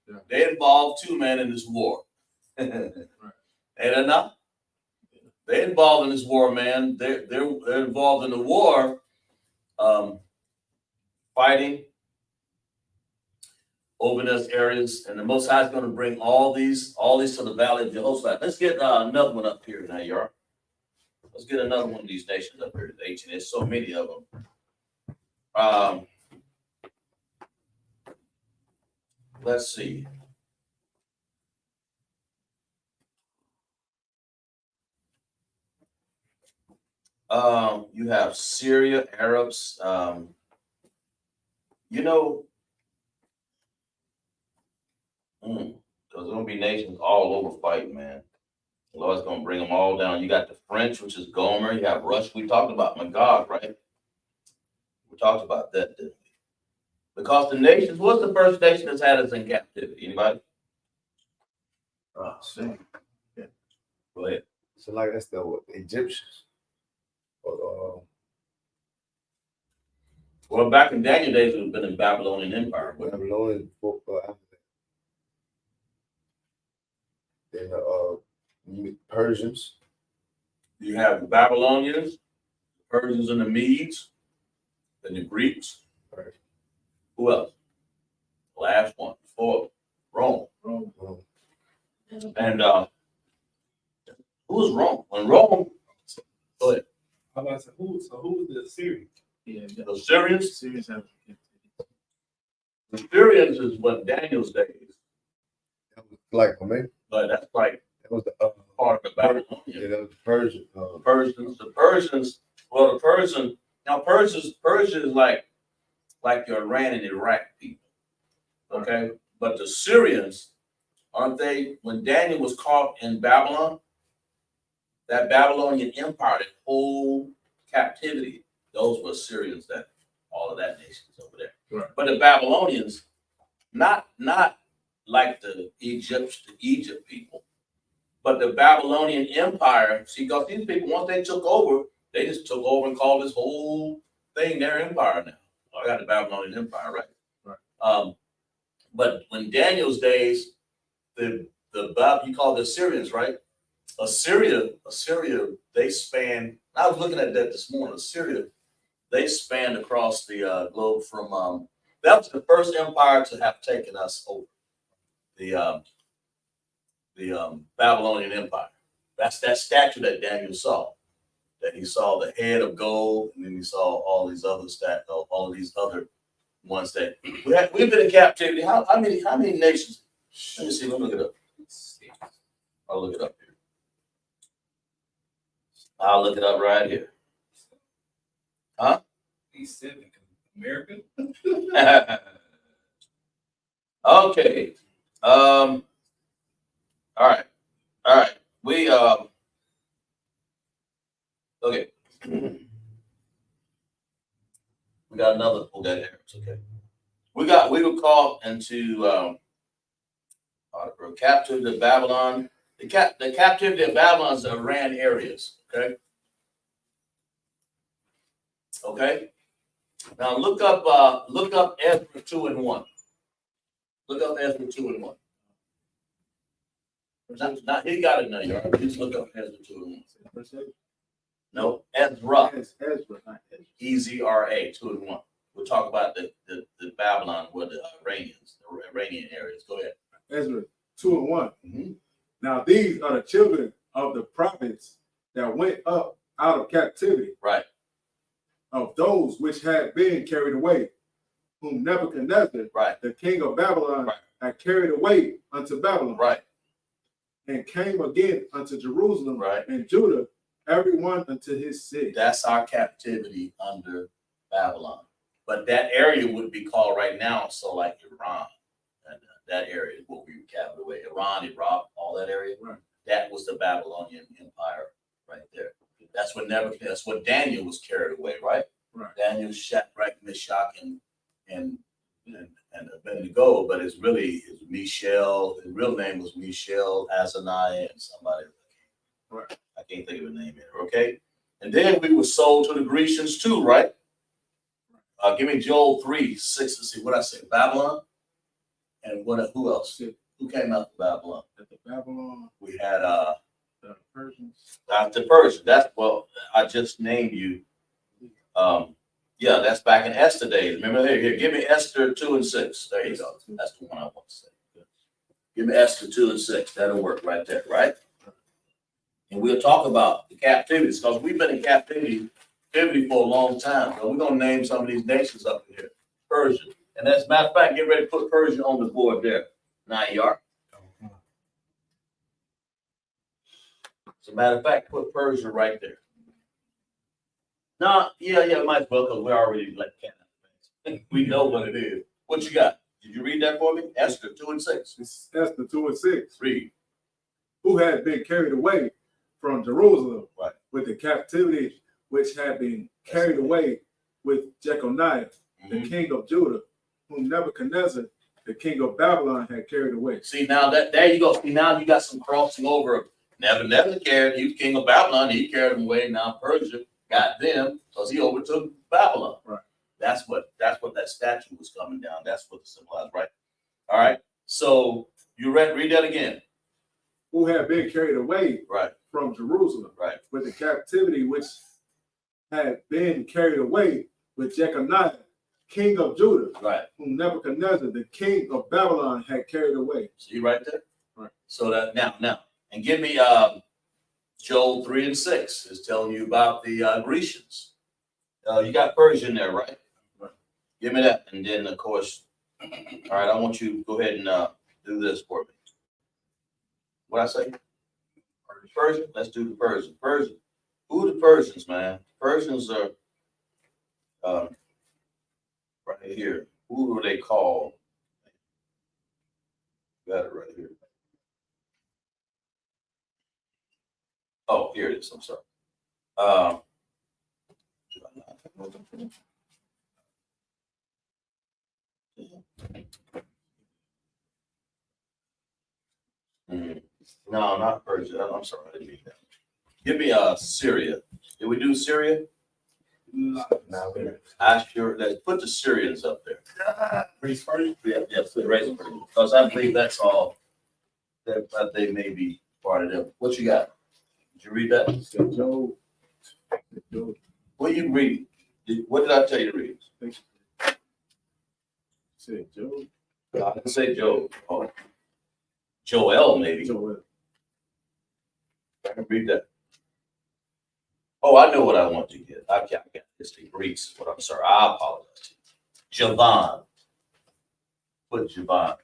yeah, they involved too, man, in this war. right. And they're not. They're involved in this war, man. They're involved in the war, fighting over those areas, and the Most High is going to bring all these to the valley of Jehoshaphat. Let's get another one up here now, y'all. Let's get another one of these nations up here. There's so many of them. Let's see. You have Syria, Arabs. There's gonna be nations all over fighting, man. The Lord's gonna bring them all down. You got the French, which is Gomer. You have Russia. We talked about Magog, right? We talked about that, didn't we? Because the nations, what's the first nation that's had us in captivity? Anybody? Same. Yeah. Go ahead. So like that's the Egyptians. Or, Well, back in Daniel days, it would have been in Babylonian Empire. But Babylonian before after that. Then Persians. you have the Babylonians, the Persians, and the Medes, and the Greeks. Right. Who else? Last one, before Rome. And who was Rome? When Rome, go ahead. I was about to say, who was the Assyrians? Yeah. The Syrians. Syrians have. The Syrians is what Daniel's days, That was like for me. but that's like That was the part of the Babylonian. yeah, that was the Persian. The Persians. Well, the Persian. Now, Persia is like your Iran and Iraq people. Okay, but the Syrians, aren't they? When Daniel was caught in Babylon, that Babylonian empire, that whole captivity, those were Syrians. That all of that nation is over there. Right. But the Babylonians, not like the Egypt people, but the Babylonian Empire. See, because these people, once they took over, they just took over and called this whole thing their empire now. I got the Babylonian Empire, right? Right. But when Daniel's days, you call the Assyrians, right? Assyria, they span. I was looking at that this morning. Assyria, they spanned across the globe from. That was the first empire to have taken us over. The Babylonian Empire. That's that statue that Daniel saw. That he saw the head of gold, and then he saw all these other all of these other ones that we've been in captivity. How many nations? Let me see. Let me look it up. I'll look it up here. I'll look it up right here. Huh? He's 7 American. Okay. All right. We okay. We got another. Oh, that here. It's okay. We were called into captivity of Babylon. The captivity of Babylon is the Iran areas. Okay. Okay. Now look up Ezra 2 and 1. Look up Ezra 2 and 1. Not he got it now, y'all. Just look up Ezra 2 and 1. No, Ezra. Ezra, not Ezra. EZRA 2 and 1. We'll talk about the Babylon where the Iranian areas. Go ahead. Ezra 2 and 1. Mm-hmm. Now these are the children of the prophets that went up out of captivity. Right. Of those which had been carried away, whom Nebuchadnezzar, right, the king of Babylon, right, had carried away unto Babylon. Right. And came again unto Jerusalem, right, and Judah, everyone unto his city. That's our captivity under Babylon. But that area would be called right now, so like Iran. And that area is what we were captured away. Iran, Iraq, all that area. Right. That was the Babylonian Empire right there. That's what Daniel was carried away, right? Right. Daniel, Shadrach, Meshach, and Abednego, but his Mishael. His real name was Mishael, Azaniah, and somebody. Right. I can't think of a name here. Okay. And then we were sold to the Grecians too, right? Give me Joel 3:6 to see what I say. Babylon. And who else? Who came out of Babylon? At the Babylon. We had The Persians. After Persia. That's, well, I just named you. Yeah, that's back in Esther days. Remember, here, give me Esther 2 and 6. There you go. That's the one I want to say. Give me Esther 2 and 6. That'll work right there, right? And we'll talk about the captivities, because we've been in captivity for a long time. So we're gonna name some of these nations up here. Persia. And as a matter of fact, get ready to put Persia on the board there. Now you are. As a matter of fact, put Persia right there. No, yeah, might as well, because we already let Canada. We know what it is. What you got? Did you read that for me? Esther 2 and 6. It's Esther 2 and 6. Read. Who had been carried away from Jerusalem Right. with the captivity which had been carried away with Jeconiah, the king of Judah, whom Nebuchadnezzar, the king of Babylon, had carried away. See, now there you go. See, now you got some crossing over. Nebuchadnezzar carried, he was king of Babylon, he carried them away. Now Persia got them because he overtook Babylon. Right. That's what that statue was coming down. That's what the symbolized, right? All right. So you read that again. Who had been carried away Right. from Jerusalem Right. with the captivity which had been carried away with Jeconiah, king of Judah, Right. whom Nebuchadnezzar, the king of Babylon, had carried away. See right there? Right. So that now, and give me Joel 3 and 6 is telling you about the Grecians. You got Persia in there, right? Right. Give me that. And then of course, all right, I want you to go ahead and do this for me. What I say? Persian? Let's do the Persian. Persian. Who are the Persians, man? Persians are right here. Who are they called? Got it right here. Oh, here it is. I'm sorry. No, not Persia. I'm sorry. I didn't mean that. Give me Syria. Did we do Syria? No, I sure. Let's put the Syrians up there. Greece first. Yeah, because I believe that's all. That they may be part of them. What you got? Did you read that? Said Job. Job. What you read? What did I tell you to read? Said Job. I didn't say Job. Oh, Joel maybe. Joel. I can read that. Oh, I know what I want to get. I can't get this to Greeks. But I'm sorry. I apologize. Javan. Put Javan.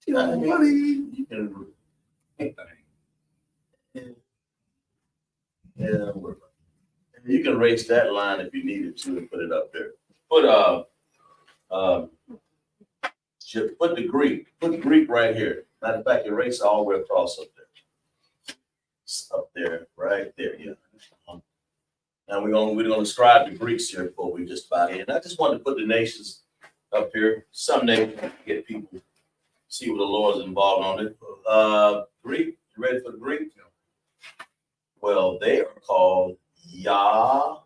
You can, yeah, you can erase that line if you needed to and put it up there. Put put the Greek. Put the Greek right here. Matter of fact, erase all the way across up there. Up there, right there, yeah. Now we're gonna describe the Greeks here before we just about in. I just wanted to put the nations up here. Someday get people see what the Lord's involved on it. Greek, you ready for the Greek? Well, they are called YAHANNA.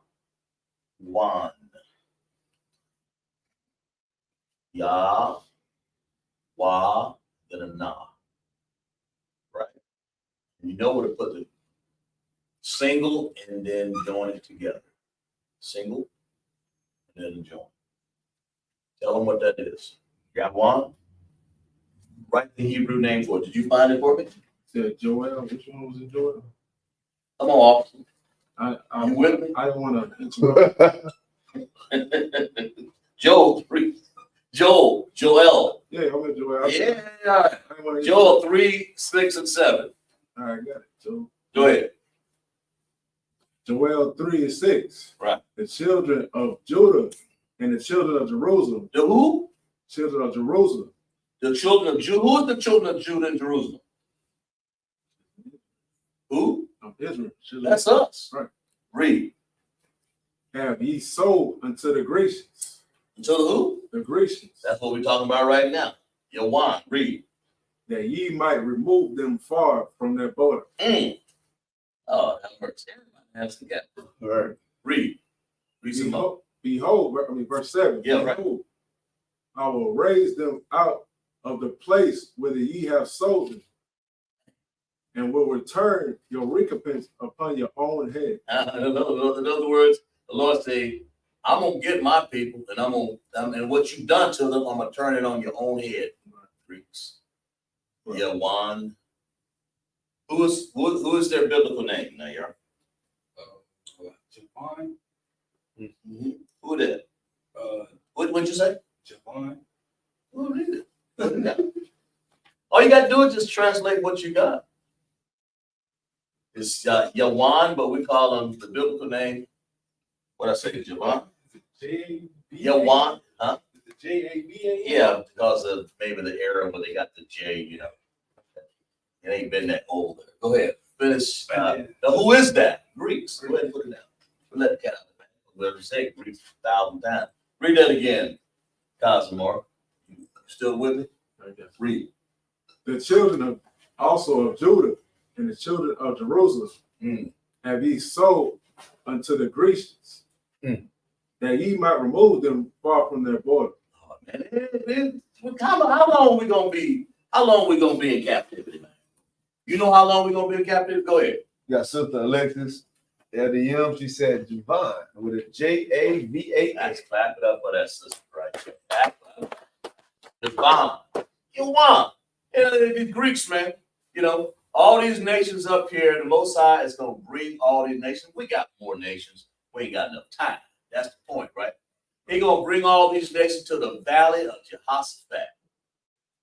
Then a Na. Right? And you know where to put the single and then join it together. Single and then join. Tell them what that is. Got one? Write the Hebrew name for it. Did you find it for me? Said Joel. Which one was it, Joel? Come on. I You with me? I don't want to interrupt. Joel 3. Joel. Yeah, I'm with Joel. Yeah. I didn't want to Joel 3, 6, and 7. All right, got it. Joel. Go ahead. Joel 3 and 6. Right. The children of Judah and the children of Jerusalem. The who? Children of Jerusalem. The children of Judah. Who is the children of Judah and Jerusalem? Who? Of Israel. Children That's us. Right. Read. Have ye sold unto the Grecians? Until the who? The Grecians. That's what we're talking about right now. Your wine. Read. That ye might remove them far from their border. Oh, that works. Everybody has to get. All right. Read. Read some more. Behold, verse 7. Yeah, right. Behold, I will raise them out of the place whither ye have sold them, and will return your recompense upon your own head. In other words, the Lord say, I'm gonna get my people, and what you've done to them, I'm gonna turn it on your own head. Greeks. Yahawanna. Who is their biblical name, Nayar? Javon. Who that? What'd you say? Javon. Who read it? All you gotta do is just translate what you got. It's Yahawanna, but we call him the biblical name. What I say, Javon? Yahawanna, huh? The J-A-V-A-N? Yeah, because of maybe the era where they got the J, It ain't been that old. Go ahead, finish. Now, who is that? Greeks. Go ahead and put it down. We'll let the cat out of the bag. We'll say Greeks 1,000 times. Read that again, Cosmore. You still with me? Read. The children of Judah and the children of Jerusalem have ye sold unto the Grecians, that ye might remove them far from their border. Oh, man. How long we gonna be? How long we gonna be in captivity, man? You know how long we gonna be in captivity? Go ahead. You got Sister Alexis. LDM, she said Javon with a J-A-V-A-N. Let's clap it up for that sister right there. Javon. Yahawanna. The Greeks, man. All these nations up here, the Most High is gonna bring all these nations. We got more nations. We ain't got enough time. That's the point, right? He gonna bring all these nations to the valley of Jehoshaphat,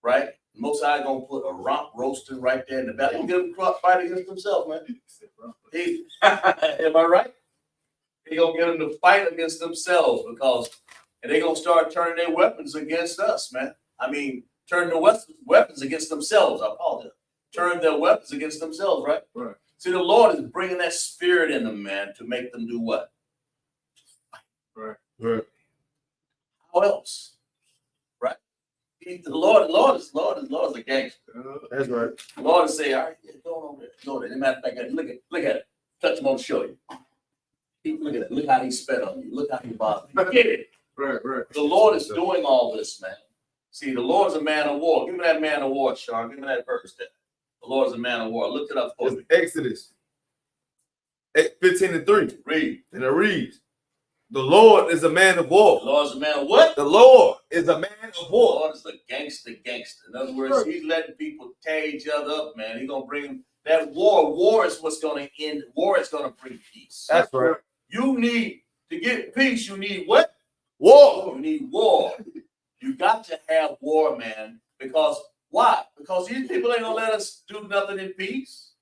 right? The Most High gonna put a rump roasting right there in the valley. He gonna get them to fight against themselves, man. Am I right? He gonna get them to fight against themselves and they gonna start turning their weapons against us, man. I mean, turn their weapons against themselves. I apologize. Turn their weapons against themselves, right? Right. See, the Lord is bringing that spirit in them, man, to make them do what? Right. How else? Right? The Lord is a gangster. That's right. The Lord is saying, all right, go on over there. Go there. As a matter of fact, look at it. Touch him on the shoulder. Look at it. Look how he spit on you. Look how he bothered you. Get it. Right. The Lord is doing all this, man. See, the Lord is a man of war. Give me that man of war, Sean. Give me that verse there. The Lord is a man of war. Look it up for me. It's Exodus 15:3. Read. And it reads, the Lord is a man of war. The Lord is a man of what? The Lord is a man of The war. Lord is a gangster. In other words, he's letting people tear each other up, man. He's going to bring that war. War is what's going to end. War is going to bring peace. That's right. You need to get peace. You need what? War. You need war. You got to have war, man. Because why? Because these people ain't gonna let us do nothing in peace.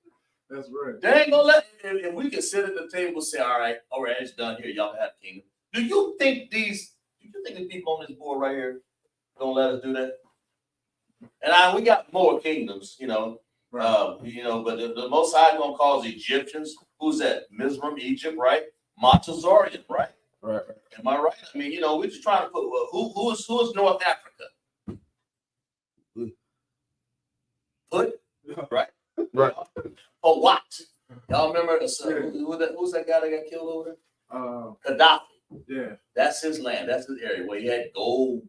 That's right. They ain't gonna let. And we can sit at the table and say, all right, it's done here. Y'all have kingdom. Do you think the people on this board right here gonna let us do that? And we got more kingdoms, Right. but the Most High gonna cause Egyptians. Who's that? Mizraim, Egypt, right? Montezorian, right? Right. Am I right? I mean, we're just trying to put who is North Africa? Put right? Right. For what? Y'all remember who's that guy that got killed over there? Gaddafi. Yeah. That's his land. That's his area where he had gold,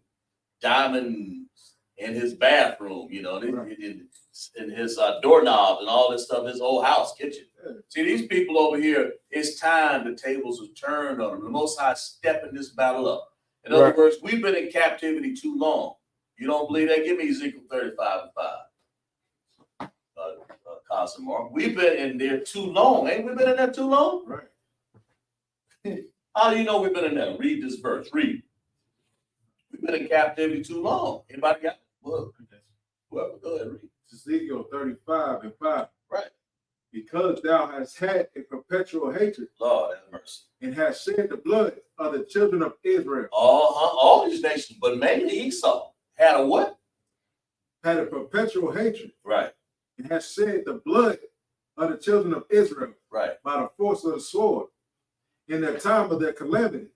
diamonds in his bathroom. In his doorknobs and all this stuff. His whole house, kitchen. Yeah. See, these people over here. It's time the tables are turned on them. The Most High stepping this battle up. In other words, we've been in captivity too long. You don't believe that? Give me Ezekiel 35:5. Cosmore. We've been in there too long. Ain't we been in there too long? Right. How do you know we've been in there? Read this verse. Read. We've been in captivity too long. Anybody got it? Look. Whoever, go ahead, read. Ezekiel 35:5. Right. Because thou hast had a perpetual hatred Lord have mercy. and hast shed the blood of the children of Israel. All these nations, but mainly Esau had a what? Had a perpetual hatred Right. and has shed the blood of the children of Israel Right. by the force of the sword in the time of their calamity,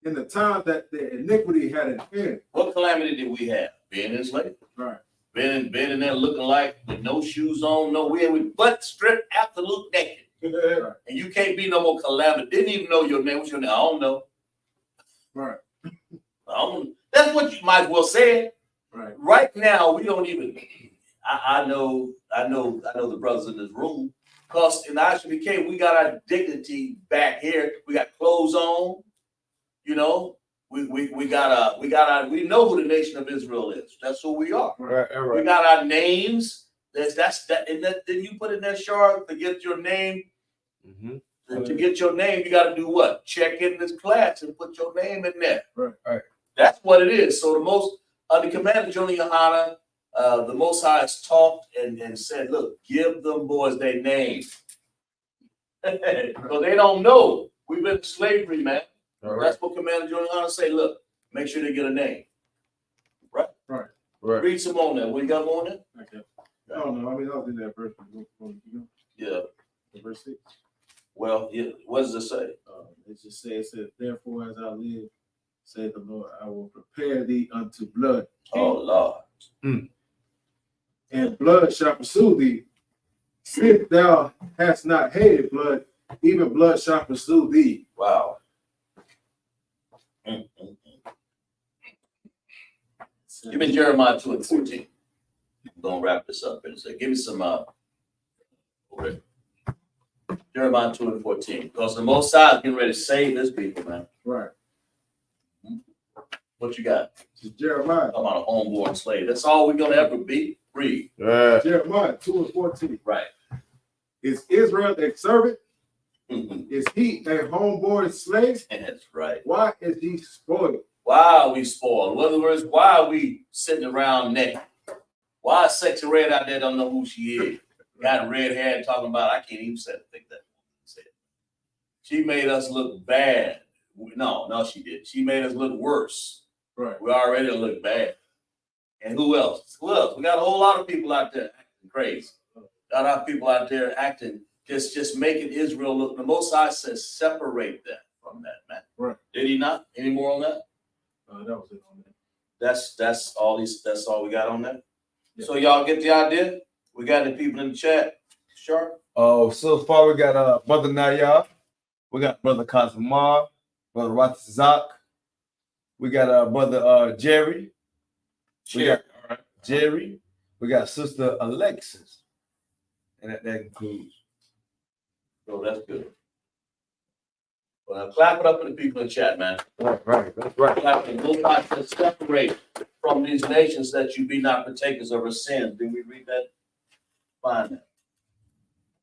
in the time that their iniquity had an end. What calamity did we have? Being enslaved. Right. Been in there looking like with no shoes on, no wear, with butt stripped, absolute naked. Right. And you can't be no more calamity. Didn't even know your name. What's your name? I don't know. Right. That's what you might as well say. Right. Right now, we don't even. I know the brothers in this room. Because in I.S.U.P.K, we got our dignity back here. We got clothes on, you know. We know who the nation of Israel is. That's who we are. We got our names. And then you put in that shard to get your name. Mm-hmm. To get your name, you got to do what? Check in this class and put your name in there. Right. That's what it is. So the Commander General YAHANNA, the Most High has talked and said, look, give them boys their name. Because they don't know. We've been in slavery, man. That's what Commander General YAHANNA say. Look, make sure they get a name. Right. Read some on that. What you got on that? Okay. I don't know. I mean, I was in that verse. Yeah. Verse 6. Well, yeah. What does it say? It just says, therefore, as I live, saith the Lord, I will prepare thee unto blood. Oh, Lord. And blood shall pursue thee. If thou hast not hated blood, even blood shall pursue thee. Wow. Give me Jeremiah 2:14. I'm going to wrap this up and say, give me some, Jeremiah 2:14. Because the Most High is getting ready to save his people, man. Right. What you got? It's Jeremiah. Talking about a homeborn slave. That's all we're going to ever be. Read. Jeremiah 2:14. Right. Is Israel a servant? Mm-hmm. Is he a homeborn slave? That's right. Why is he spoiled? Why are we spoiled? In other words, why are we sitting around naked? Why is Sexy Red out there don't know who she is? Got red hair and talking about, I can't even say that. She made us look bad. No, she did. She made us look worse. Right. We already look bad. And who else? We got a whole lot of people out there acting crazy. Got our people out there acting, just making Israel look. The Most High says separate that from that, man. Right. Did he not? Any more on that? That was it on that. That's all we got on that. Yeah. So y'all get the idea? We got any people in the chat? Sure. Oh, so far we got Brother Nayar, we got Brother Kazamar, Brother Ratazak, we got Brother Jerry. Jerry. All right. Jerry. We got Sister Alexis. And that concludes. So that's good. Well, clap it up for the people in the chat, man. Right. That's right. Clap it. Most High says separate from these nations that you be not partakers of her sins. Did we read that? Find that.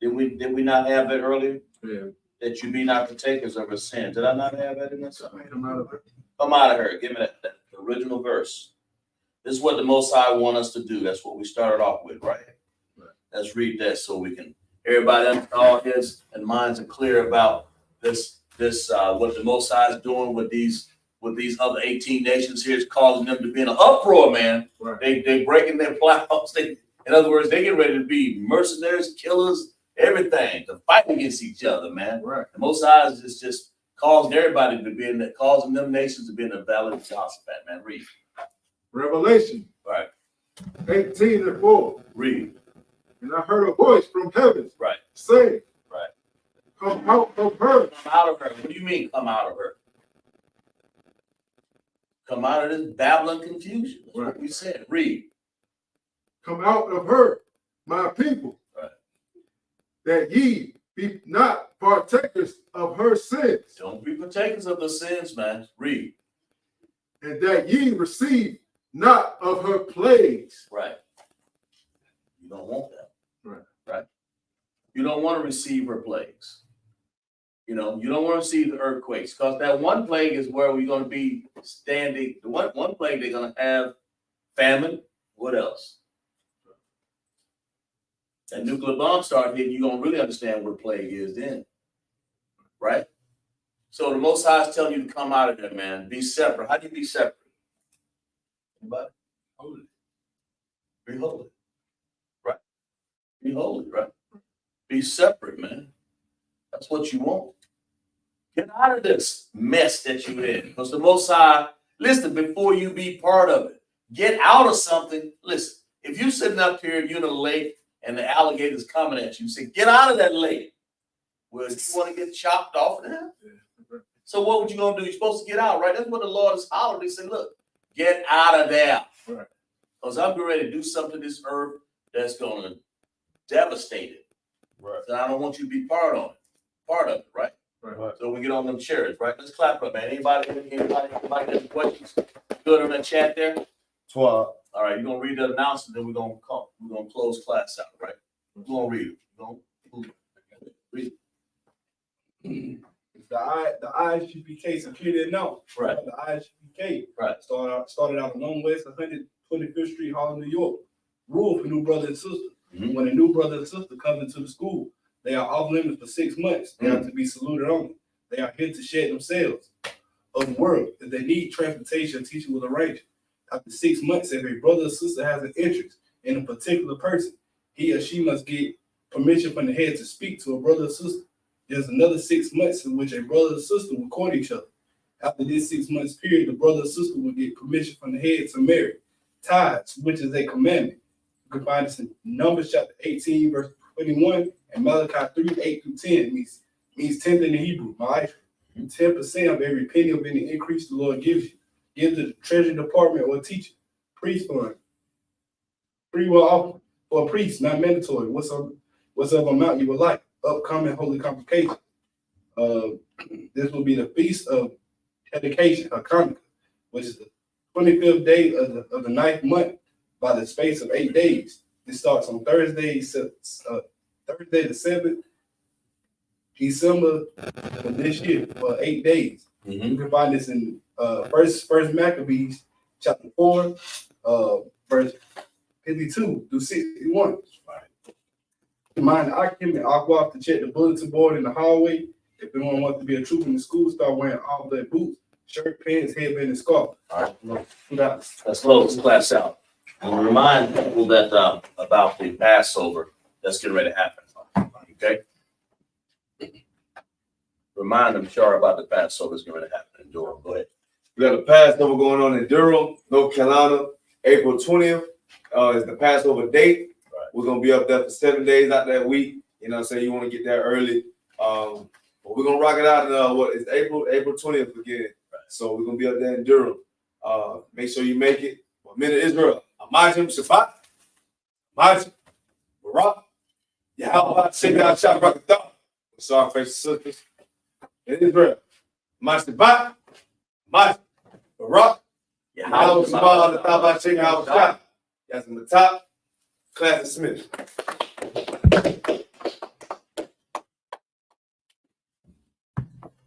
Did we not have that earlier? Yeah. That you be not partakers of her sins. Did I not have that in there? Come out of it. Come out of her. Give me that original verse. This is what the Most High want us to do. That's what we started off with, right? Let's read that so we can, everybody, all heads and minds are clear about this, what the Most High is doing with these other 18 nations here. Is causing them to be in an uproar, man. Right. They breaking their plows. In other words, they get ready to be mercenaries, killers, everything, to fight against each other, man. Right. The Most High is just causing everybody to be in that, causing them nations to be in the valley of Jehoshaphat, man. Read. Revelation. Right. 18:4. Read. And I heard a voice from heaven. Right. Saying. Right. Come out of her. Come out of her. What do you mean, come out of her? Come out of this Babylon confusion. That's what we said. Read. Come out of her, my people. Right. That ye be not partakers of her sins. Don't be partakers of the sins, man. Read. And that ye receive not of her plagues. Right. You don't want that. Right. You don't want to receive her plagues. You don't want to receive the earthquakes, because that one plague is where we're going to be standing. The one plague they're going to have famine. What else? That nuclear bomb start hitting, you're going to really understand what a plague is then. Right? So the Most High is telling you to come out of there, man. Be separate. How do you be separate? Anybody? Holy. Be holy. Right? Be holy, right? Be separate, man. That's what you want. Get out of this mess that you're in. Because the Most High, listen, before you be part of it, get out of something. Listen, if you're sitting up here and you're in a lake and the alligator's coming at you, say, get out of that lake. Well, you want to get chopped off now? So what would you going to do? You're supposed to get out, right? That's what the Lord is hollering. He said, look, get out of there. Right. Because I'm getting ready to do something to this earth that's gonna devastate it. Right. So I don't want you to be part of it, right? Right. So we get on them chairs, right? Let's clap up, man. Anybody got any questions? Good on the chat there? Twelve. All right, you're gonna read the announcement, then we're gonna close class out, right? We're gonna read it. Read it. The I.S.U.P.K. security announced. Right. The I.S.U.P.K. Right. started out along West 125th Street, Harlem, New York. Rule for new brother and sister. Mhm. When a new brother and sister comes into the school, they are off limits for 6 months. They have to be saluted only. They are here to shed themselves of the world. If they need transportation, a teacher will arrange it. After 6 months, if a brother or sister has an interest in a particular person, he or she must get permission from the head to speak to a brother or sister. There's another 6 months in which a brother or sister will court each other. After this 6 months period, the brother or sister will get permission from the head to marry. Tithes, which is a commandment. You can find this in Numbers chapter 18, verse 21, and Malachi 3, 8-10 means 10th in the Hebrew, my life. 10% of every penny of any increase the Lord gives you. Give to the treasury department or teacher. Priest fund. Free will offer for a priest, not mandatory. What's up amount you would like? Upcoming holy convocation. This will be the feast of dedication, Hanukkah, which is the 25th day of the 9th month by the space of 8 days. This starts on Thursday the 7th December of this year for 8 days. You can find this in First Maccabees chapter 4, verse 52 through 61. Remind the occupant and aqua to check the bulletin board in the hallway. If anyone wants to be a trooper in the school, start wearing all black boots, shirt, pants, headband, and scarf. All right, let's close class out. And remind people that about the Passover that's getting ready to happen. Okay. Remind them, sure, about the Passover that's getting ready to happen in Durham. Go ahead. We got a Passover going on in Durham, North Carolina, April 20th. Is the Passover date. Right. We're gonna be up there for 7 days out that week. You know what I'm saying? You want to get there early. But we're gonna rock it out in April 20th again. Right. So we're gonna be up there in Durham. Make sure you make it. A minute Israel. Amajim Shabbat. Amajim. Barak. Yahweh Shabbat Shabbat. Sorry, face sisters. In Israel. Amajim Shabbat. Amajim. Barak. Yahweh Shabbat Shabbat Shabbat. That's in the top. Class dismissed.